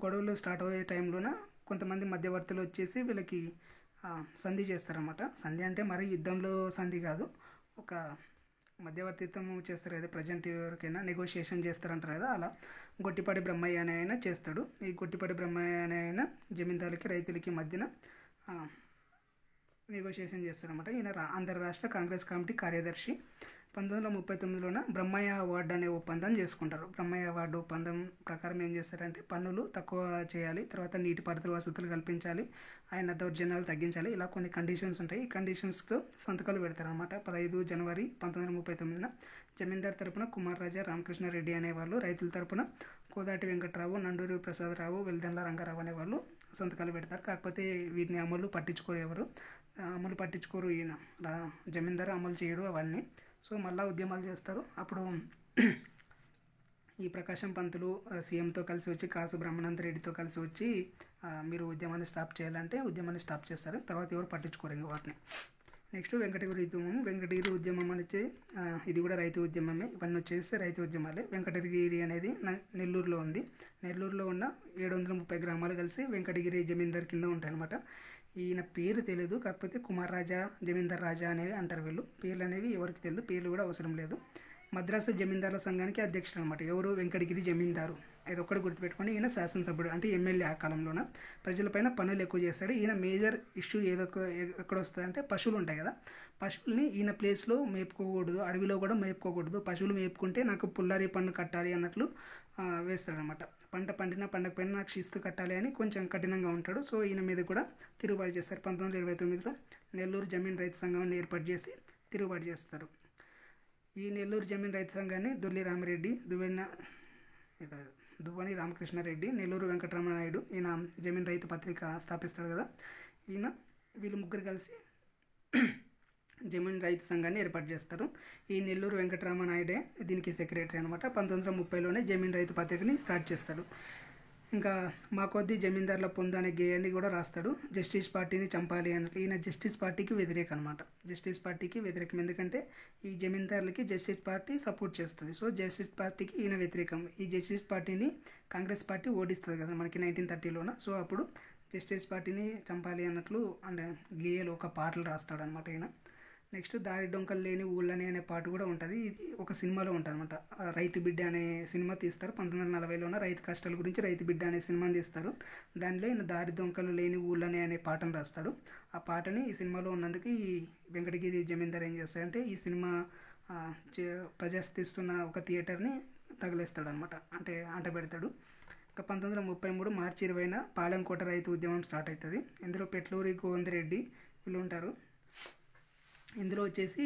గొడవలు స్టార్ట్ అయ్యే టైంలోన కొంతమంది మధ్యవర్తులు వచ్చేసి వీళ్ళకి సంధి చేస్తారన్నమాట. సంధి అంటే మరి యుద్ధంలో సంధి కాదు, ఒక మధ్యవర్తిత్వం చేస్తారు కదా, ప్రజెంట్ ఎవరికైనా నెగోషియేషన్ చేస్తారంటారు కదా, అలా గొట్టిపాటి బ్రహ్మయ్య అనే ఆయన చేస్తాడు. ఈ గొట్టిపాటి బ్రహ్మయ్య అనే ఆయన జమీందారులకి రైతులకి మధ్యన నెగోషియేషన్ చేస్తారన్నమాట. ఈయన ఆంధ్ర రాష్ట్ర కాంగ్రెస్ కమిటీ కార్యదర్శి. 1939లోన బ్రహ్మయ్య అవార్డు అనే ఒప్పందం చేసుకుంటారు. బ్రహ్మయ్య అవార్డు ఒప్పందం ప్రకారం ఏం చేస్తారంటే పన్నులు తక్కువ చేయాలి, తర్వాత నీటిపారుదల వసతులు కల్పించాలి, ఆయన దౌర్జన్యాలు తగ్గించాలి, ఇలా కొన్ని కండిషన్స్ ఉంటాయి. ఈ కండిషన్స్తో సంతకాలు పెడతారనమాట. 15 జనవరి 1939 జమీందార్ తరపున కుమార్ రాజా, రామకృష్ణారెడ్డి అనేవాళ్ళు, రైతుల తరపున కోదాటి వెంకట్రావు, నండూరి ప్రసాదరావు, వెల్దండ్ల రంగారావు అనేవాళ్ళు సంతకాలు పెడతారు. కాకపోతే వీటిని అమలు పట్టించుకోరు ఈయన జమీందారు అమలు చేయడు అవన్నీ. సో మళ్ళీ ఉద్యమాలు చేస్తారు. అప్పుడు ఈ ప్రకాశం పంతులు సీఎంతో కలిసి వచ్చి కాసు బ్రహ్మానంద రెడ్డితో కలిసి వచ్చి మీరు ఉద్యమాన్ని స్టాప్ చేయాలంటే ఉద్యమాన్ని స్టాప్ చేస్తారు. తర్వాత ఎవరు పట్టించుకోరు ఇంకా వాటిని. నెక్స్ట్ వెంకటగిరి ఉద్యమం. వెంకటగిరి ఉద్యమం అనేది ఇది కూడా రైతు ఉద్యమమే. ఇవన్నీ వచ్చేసి రైతు ఉద్యమాలే. వెంకటగిరి అనేది నెల్లూరులో ఉంది. నెల్లూరులో ఉన్న 730 గ్రామాలు కలిసి వెంకటగిరి జమీందార్ కింద ఉంటాయన్నమాట. ఈయన పేరు తెలియదు, కాకపోతే కుమార్ రాజా, జమీందార్ రాజా అనేవి అంటారు వీళ్ళు. పేర్లు అనేవి ఎవరికి తెలియదు, పేర్లు కూడా అవసరం లేదు. మద్రాసు జమీందారుల సంఘానికి అధ్యక్షుడు అనమాట. ఎవరు? వెంకటగిరి జమీందారు. ఇది ఒక్కటి గుర్తుపెట్టుకొని ఈయన శాసనసభ్యుడు అంటే ఎమ్మెల్యే. ఆ కాలంలోన ప్రజలపైన పనులు ఎక్కువ చేస్తాడు. ఈయన మేజర్ ఇష్యూ ఎక్కడ వస్తుందంటే పశువులు ఉంటాయి కదా, పశువుల్ని ఈయన ప్లేస్లో మేపుకోకూడదు, అడవిలో కూడా మేపుకోకూడదు, పశువులు మేపుకుంటే నాకు పుల్లారి పన్ను కట్టాలి అన్నట్లు వేస్తాడనమాట. పంట పండినా పండకపోయినా నాకు శిస్తు కట్టాలి అని కొంచెం కఠినంగా ఉంటాడు. సో ఈయన మీద కూడా తిరుగుబాటు చేస్తారు. 1929లో నెల్లూరు జమీన్ రైతు సంఘాన్ని ఏర్పాటు చేసి తిరుగుబాటు చేస్తారు. ఈ నెల్లూరు జమీన్ రైతు సంఘాన్ని దొల్లి రామిరెడ్డి, దువ్వని రామకృష్ణారెడ్డి, నెల్లూరు వెంకటరమణాయుడు ఈయన జమీన్ రైతు పత్రిక స్థాపిస్తాడు కదా, వీళ్ళు ముగ్గురు కలిసి జమీన్ రైతు సంఘాన్ని ఏర్పాటు చేస్తారు. ఈ నెల్లూరు వెంకటరామనాయుడే దీనికి సెక్రటరీ అనమాట. 1930లోనే జమీన్ రైతు పత్రికని స్టార్ట్ చేస్తాడు. ఇంకా మా కొద్ది జమీందారుల పొందు అనే గేయాన్ని కూడా రాస్తాడు. జస్టిస్ పార్టీని చంపాలి అన్నట్టు. ఈయన జస్టిస్ పార్టీకి వ్యతిరేకం అనమాట. జస్టిస్ పార్టీకి వ్యతిరేకం ఎందుకంటే ఈ జమీందారులకి జస్టిస్ పార్టీ సపోర్ట్ చేస్తుంది. సో జస్టిస్ పార్టీకి ఈయన వ్యతిరేకం. ఈ జస్టిస్ పార్టీని కాంగ్రెస్ పార్టీ ఓడిస్తుంది కదా మనకి 1930లోన. సో అప్పుడు జస్టిస్ పార్టీని చంపాలి అన్నట్లు అంటే గేయాలు ఒక పాటలు రాస్తాడు అనమాట ఈయన. నెక్స్ట్ దారి డొంకలు లేని ఊళ్ళని అనే పాట కూడా ఉంటుంది. ఇది ఒక సినిమాలో ఉంటుంది అనమాట. రైతు బిడ్డ అనే సినిమా తీస్తారు. 1940లోన రైతు కష్టాల గురించి రైతు బిడ్డ అనే సినిమాని తీస్తారు. దానిలో ఈయన దారి డొంకలు లేని ఊళ్ళని అనే పాటను రాస్తాడు. ఆ పాటని ఈ సినిమాలో ఉన్నందుకు ఈ వెంకటగిరి జమీందార్ ఏం చేస్తాడంటే ఈ సినిమా ప్రదర్శిస్తున్న ఒక థియేటర్ని తగిలేస్తాడు అనమాట, అంటే అంటబెడతాడు. ఇంకా 1933 మార్చి 20న పాలెంకోట రైతు ఉద్యమం స్టార్ట్ అవుతుంది. ఇందులో పెట్లూరి గోవిందరెడ్డి వీళ్ళు ఉంటారు. ఇందులో వచ్చేసి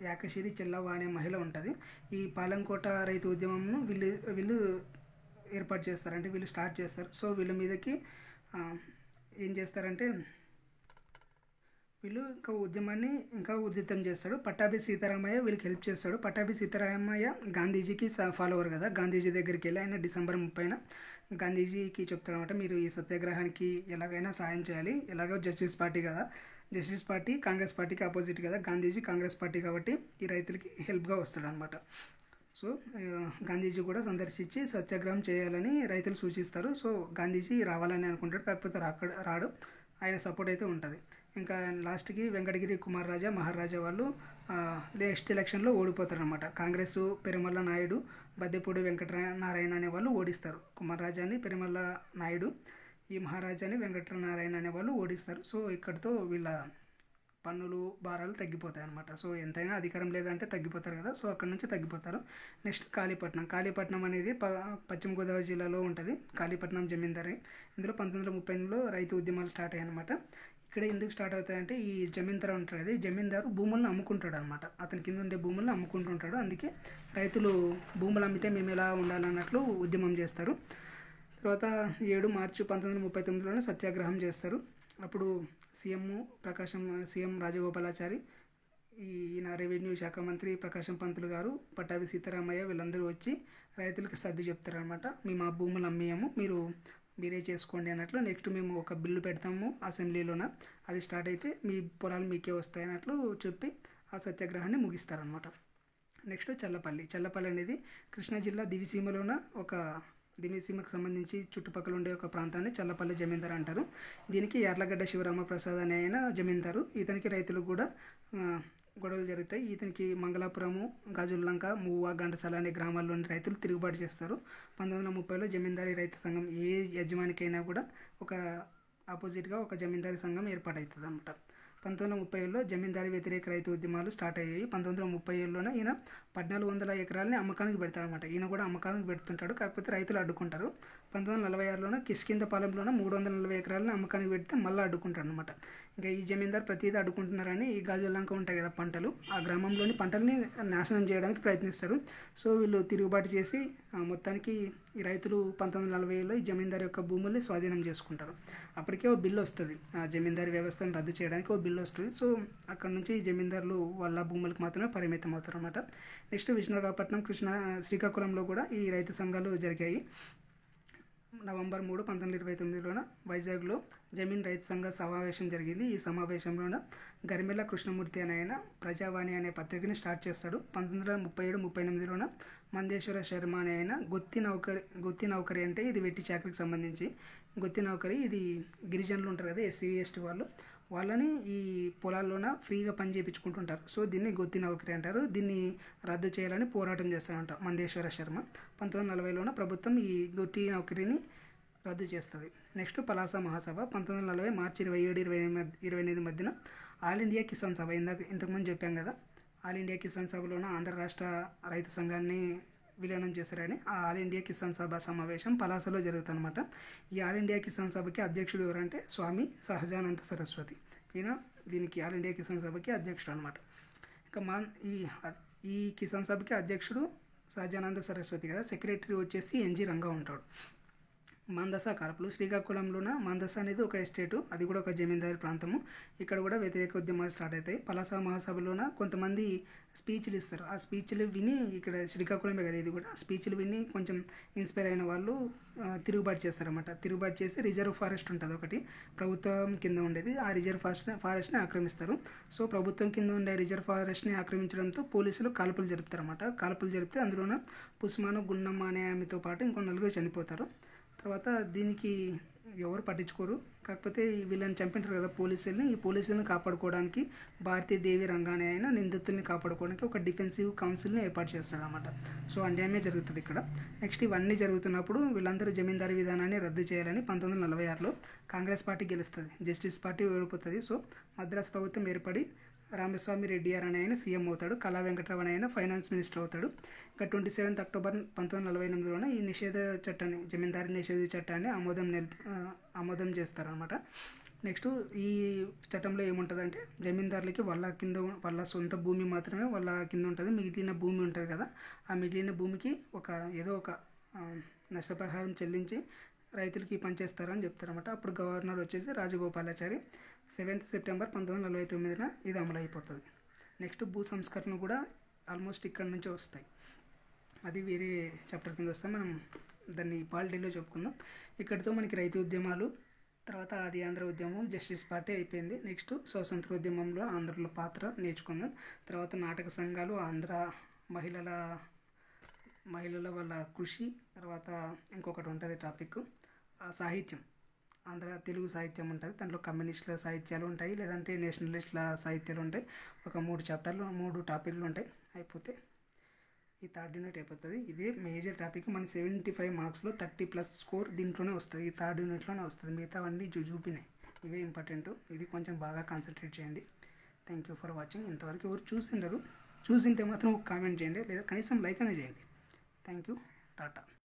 యాకశిరి చెల్లవ్వ అనే మహిళ ఉంటుంది. ఈ పాలెంకోట రైతు ఉద్యమంను వీళ్ళు ఏర్పాటు చేస్తారు, అంటే వీళ్ళు స్టార్ట్ చేస్తారు. సో వీళ్ళ మీదకి ఏం చేస్తారంటే వీళ్ళు ఇంకా ఉద్యమాన్ని ఇంకా ఉధృతం చేస్తాడు. పట్టాభి సీతారామయ్య వీళ్ళకి హెల్ప్ చేస్తాడు. పట్టాభి సీతారామయ్య గాంధీజీకి ఫాలోవర్ కదా, గాంధీజీ దగ్గరికి వెళ్ళి ఆయన డిసెంబర్ 30న గాంధీజీకి చెప్తాడు అనమాట, మీరు ఈ సత్యాగ్రహానికి ఎలాగైనా సాయం చేయాలి, ఎలాగో జస్టిస్ పార్టీ కదా, జస్టిస్ పార్టీ కాంగ్రెస్ పార్టీకి ఆపోజిట్ కదా, గాంధీజీ కాంగ్రెస్ పార్టీ కాబట్టి ఈ రైతులకి హెల్ప్గా వస్తాడు అనమాట. సో గాంధీజీ కూడా సందర్శించి సత్యాగ్రహం చేయాలని రైతులు సూచిస్తారు. సో గాంధీజీ రావాలని అనుకుంటాడు, కాకపోతే రాడు, ఆయన సపోర్ట్ అయితే ఉంటుంది. ఇంకా లాస్ట్కి వెంకటగిరి కుమార్ రాజా, మహారాజా వాళ్ళు నెక్స్ట్ ఎలక్షన్లో ఓడిపోతారు అనమాట. కాంగ్రెస్ పెరుమల్ల నాయుడు, బద్దెపూడి వెంకటనారాయణ అనే వాళ్ళు ఓడిస్తారు. కుమార్ రాజాని పెరుమల్ల నాయుడు, ఈ మహారాజాని వెంకటనారాయణ అనే వాళ్ళు ఓడిస్తారు. సో ఇక్కడితో వీళ్ళ పన్నులు భారాలు తగ్గిపోతాయి అనమాట. సో ఎంతైనా అధికారం లేదంటే తగ్గిపోతారు కదా, సో అక్కడ నుంచి తగ్గిపోతారు. నెక్స్ట్ కాళీపట్నం అనేది పశ్చిమ గోదావరి జిల్లాలో ఉంటుంది. కాళీపట్నం జమీందారీ. ఇందులో 1930లో రైతు ఉద్యమాలు స్టార్ట్ అయ్యాయి అనమాట. ఇక్కడ ఎందుకు స్టార్ట్ అవుతాయంటే ఈ జమీందారు ఉంటారు కదా, ఈ జమీందారు భూములను అమ్ముకుంటాడు అనమాట. అతని కింద ఉండే భూములను అమ్ముకుంటుంటాడు. అందుకే రైతులు భూములు అమ్మితే మేము ఎలా ఉండాలన్నట్లు ఉద్యమం చేస్తారు. తర్వాత 7 మార్చి 1939లోనే సత్యాగ్రహం చేస్తారు. అప్పుడు సీఎం రాజగోపాలాచారి, ఈయన రెవెన్యూ శాఖ మంత్రి ప్రకాశం పంతులు గారు, పట్టాభి సీతారామయ్య వీళ్ళందరూ వచ్చి రైతులకు సర్ది చెప్తారనమాట. మేము ఆ భూములు అమ్మేయము, మీరే చేసుకోండి అన్నట్లు. నెక్స్ట్ మేము ఒక బిల్లు పెడతాము అసెంబ్లీలోన, అది స్టార్ట్ అయితే మీ పొలాలు మీకే వస్తాయి అన్నట్లు చెప్పి ఆ సత్యాగ్రహాన్ని ముగిస్తారనమాట. నెక్స్ట్ చల్లపల్లి అనేది కృష్ణా జిల్లా దివిసీమకు సంబంధించి చుట్టుపక్కల ఉండే ఒక ప్రాంతాన్ని చల్లపల్లి జమీందారు అంటారు. దీనికి యార్లగడ్డ శివరామప్రసాద్ అనే ఆయన జమీందారు. ఇతనికి రైతులు కూడా గొడవలు జరుగుతాయి. ఇతనికి మంగళాపురము, గాజుల్లంక, మువ్వ, ఘంటసాల అనే గ్రామాల్లోని రైతులు తిరుగుబాటు చేస్తారు. 1930లో జమీందారీ రైతు సంఘం, ఏ యజమానికైనా కూడా ఒక ఆపోజిట్గా ఒక జమీందారీ సంఘం ఏర్పాటవుతుంది అనమాట. 1930లో జమీందారీ వ్యతిరేక రైతు ఉద్యమాలు స్టార్ట్ అయ్యాయి. 1937లోనే ఈయన 1400 ఎకరాలని అమ్మకానికి పెడతాడనమాట. ఈయన కూడా అమ్మకానికి పెడుతుంటాడు, కాకపోతే రైతులు అడ్డుకుంటారు. 1946లోనే కిష్కిందపాలెంలోనే 340 ఎకరాలని అమ్మకానికి పెడితే మళ్ళీ అడ్డుకుంటాడు అనమాట. ఇంకా ఈ జమీందారు ప్రతిదీ అడ్డుకుంటున్నారని ఈ గాజుల్లంక ఉంటాయి కదా పంటలు, ఆ గ్రామంలోని పంటల్ని నాశనం చేయడానికి ప్రయత్నిస్తారు. సో వీళ్ళు తిరుగుబాటు చేసి మొత్తానికి ఈ రైతులు 1940లో ఈ జమీందారు యొక్క భూముల్ని స్వాధీనం చేసుకుంటారు. అప్పటికే ఓ బిల్లు వస్తుంది, ఆ జమీందారీ వ్యవస్థను రద్దు చేయడానికి ఓ బిల్లు వస్తుంది. సో అక్కడ నుంచి జమీందారులు వాళ్ళ భూములకు మాత్రమే పరిమితం అవుతారు అనమాట. నెక్స్ట్ విశాఖపట్నం, శ్రీకాకుళంలో కూడా ఈ రైతు సంఘాలు జరిగాయి. నవంబర్ 3, 1929లోన వైజాగ్లో జమీన్ రైతు సంఘ సమావేశం జరిగింది. ఈ సమావేశంలోన గరిమెల్ల కృష్ణమూర్తి అనే ఆయన ప్రజావాణి అనే పత్రికని స్టార్ట్ చేస్తాడు. 1937-38లోన మందేశ్వర శర్మ అనే ఆయన గుత్తి నౌకరి అంటే ఇది వెట్టి చాకరికి సంబంధించి. గుత్తి నౌకరి ఇది గిరిజనులు ఉంటారు కదా, ఎస్సీ ఎస్టీ వాళ్ళని ఈ పొలాల్లోన ఫ్రీగా పని చేయించుకుంటుంటారు. సో దీన్ని గుత్తి నౌకరి అంటారు. దీన్ని రద్దు చేయాలని పోరాటం చేస్తారంట మందేశ్వర శర్మ. 1940లోన ప్రభుత్వం ఈ గుత్తి నౌకరిని రద్దు చేస్తుంది. నెక్స్ట్ పలాస మహాసభ 1940 మార్చి 27-28 మధ్యన ఆల్ ఇండియా కిసాన్ సభ, ఇంతకుముందు చెప్పాం కదా, ఆల్ ఇండియా కిసాన్ సభలోన ఆంధ్ర రాష్ట్ర రైతు సంఘాన్ని విలీనం చేశారని ఆ ఆల్ ఇండియా కిసాన్ సభ సమావేశం పలాసలో జరుగుతుంది అనమాట. ఈ ఆల్ ఇండియా కిసాన్ సభకి అధ్యక్షుడు ఎవరంటే స్వామి సహజానంద సరస్వతి. ఈయన దీనికి ఆల్ ఇండియా కిసాన్ సభకి అధ్యక్షుడు అనమాట. ఇంకా ఈ కిసాన్ సభకి అధ్యక్షుడు సహజానంద సరస్వతి కదా, సెక్రటరీ వచ్చేసి ఎన్జి రంగా ఉంటాడు. మందస కాల్పులు శ్రీకాకుళంలోన మందస అనేది ఒక ఎస్టేటు, అది కూడా ఒక జమీందారీ ప్రాంతము. ఇక్కడ కూడా వ్యతిరేక ఉద్యమాలు స్టార్ట్ అవుతాయి. పలాస మహాసభలోన కొంతమంది స్పీచ్లు ఇస్తారు. ఆ స్పీచ్లు విని, ఇక్కడ శ్రీకాకుళమే కదా ఇది కూడా, స్పీచ్లు విని కొంచెం ఇన్స్పైర్ అయిన వాళ్ళు తిరుగుబాటు చేస్తారన్నమాట. తిరుగుబాటు చేసి రిజర్వ్ ఫారెస్ట్ ఉంటుంది ఒకటి, ప్రభుత్వం కింద ఉండేది. ఆ రిజర్వ్ ఫారెస్ట్ని ఆక్రమిస్తారు. సో ప్రభుత్వం కింద ఉండే రిజర్వ్ ఫారెస్ట్ని ఆక్రమించడంతో పోలీసులు కాల్పులు జరుపుతారన్నమాట. కాల్పులు జరిపితే అందులోన పుస్మాను, గుండమ్మ అనే ఆమెతో పాటు ఇంకో 4 చనిపోతారు. తర్వాత దీనికి ఎవరు పట్టించుకోరు. కాకపోతే వీళ్ళని చంపింటారు కదా పోలీసుల్ని, ఈ పోలీసులను కాపాడుకోవడానికి భారతీయ దేవి రంగా అనే ఆయన నిందితుల్ని కాపాడుకోవడానికి ఒక డిఫెన్సివ్ కౌన్సిల్ని ఏర్పాటు చేస్తాడు అనమాట. సో అన్యాయమే జరుగుతుంది ఇక్కడ. నెక్స్ట్ ఇవన్నీ జరుగుతున్నప్పుడు వీళ్ళందరూ జమీందారీ విధానాన్ని రద్దు చేయాలని 1946లో కాంగ్రెస్ పార్టీ గెలుస్తుంది, జస్టిస్ పార్టీ ఓడిపోతుంది. సో మద్రాసు ప్రభుత్వం ఏర్పడి రామస్వామి రెడ్డియార్ అనే ఆయన సీఎం అవుతాడు, కళా వెంకటరావు అనే ఆయన ఫైనాన్స్ మినిస్టర్ అవుతాడు. ఇంకా 27 అక్టోబర్ 1948లోనే ఈ జమీందారీ నిషేధ చట్టాన్ని ఆమోదం చేస్తారనమాట. నెక్స్ట్ ఈ చట్టంలో ఏముంటుందంటే జమీందారులకి వాళ్ళ సొంత భూమి మాత్రమే వాళ్ళ కింద ఉంటుంది, మిగిలిన భూమి ఉంటుంది కదా, ఆ మిగిలిన భూమికి ఏదో ఒక నష్టపరిహారం చెల్లించి రైతులకి పనిచేస్తారని చెప్తారన్నమాట. అప్పుడు గవర్నర్ వచ్చేసి రాజగోపాలాచారి. 7th సెప్టెంబర్ 1949 ఇది అమలు అయిపోతుంది. నెక్స్ట్ భూ సంస్కరణ కూడా ఆల్మోస్ట్ ఇక్కడ నుంచే వస్తాయి, అది వేరే చాప్టర్ కింద వస్తాయి, మనం దాన్ని పాలిటీలో చెప్పుకుందాం. ఇక్కడితో మనకి రైతు ఉద్యమాలు, తర్వాత ఆది ఆంధ్ర ఉద్యమం, జస్టిస్ పార్టీ అయిపోయింది. నెక్స్ట్ స్వాతంత్ర ఉద్యమంలో ఆంధ్రుల పాత్ర నేర్చుకుందాం. తర్వాత నాటక సంఘాలు, ఆంధ్ర మహిళల వాళ్ళ కృషి, తర్వాత ఇంకొకటి ఉంటుంది టాపిక్ సాహిత్యం, ఆంధ్ర తెలుగు సాహిత్యం ఉంటుంది. దాంట్లో కమ్యూనిస్టుల సాహిత్యాలు ఉంటాయి, లేదంటే నేషనలిస్టుల సాహిత్యాలు ఉంటాయి. ఒక 3 టాపిక్లు ఉంటాయి, అయిపోతే ఈ 3rd యూనిట్ అయిపోతుంది. ఇదే మేజర్ టాపిక్. మన 75 మార్క్స్లో 30+ స్కోర్ దీంట్లోనే వస్తుంది, ఈ 3rd యూనిట్లోనే వస్తుంది. మిగతావన్నీ చూపినాయి, ఇవే ఇంపార్టెంట్. ఇది కొంచెం బాగా కాన్సన్ట్రేట్ చేయండి. Thank you for watching. ఇంతవరకు ఎవరు చూసింటే మాత్రం ఒక కామెంట్ చేయండి, లేదా కనీసం లైక్ అయినా చేయండి. Thank you, Tata.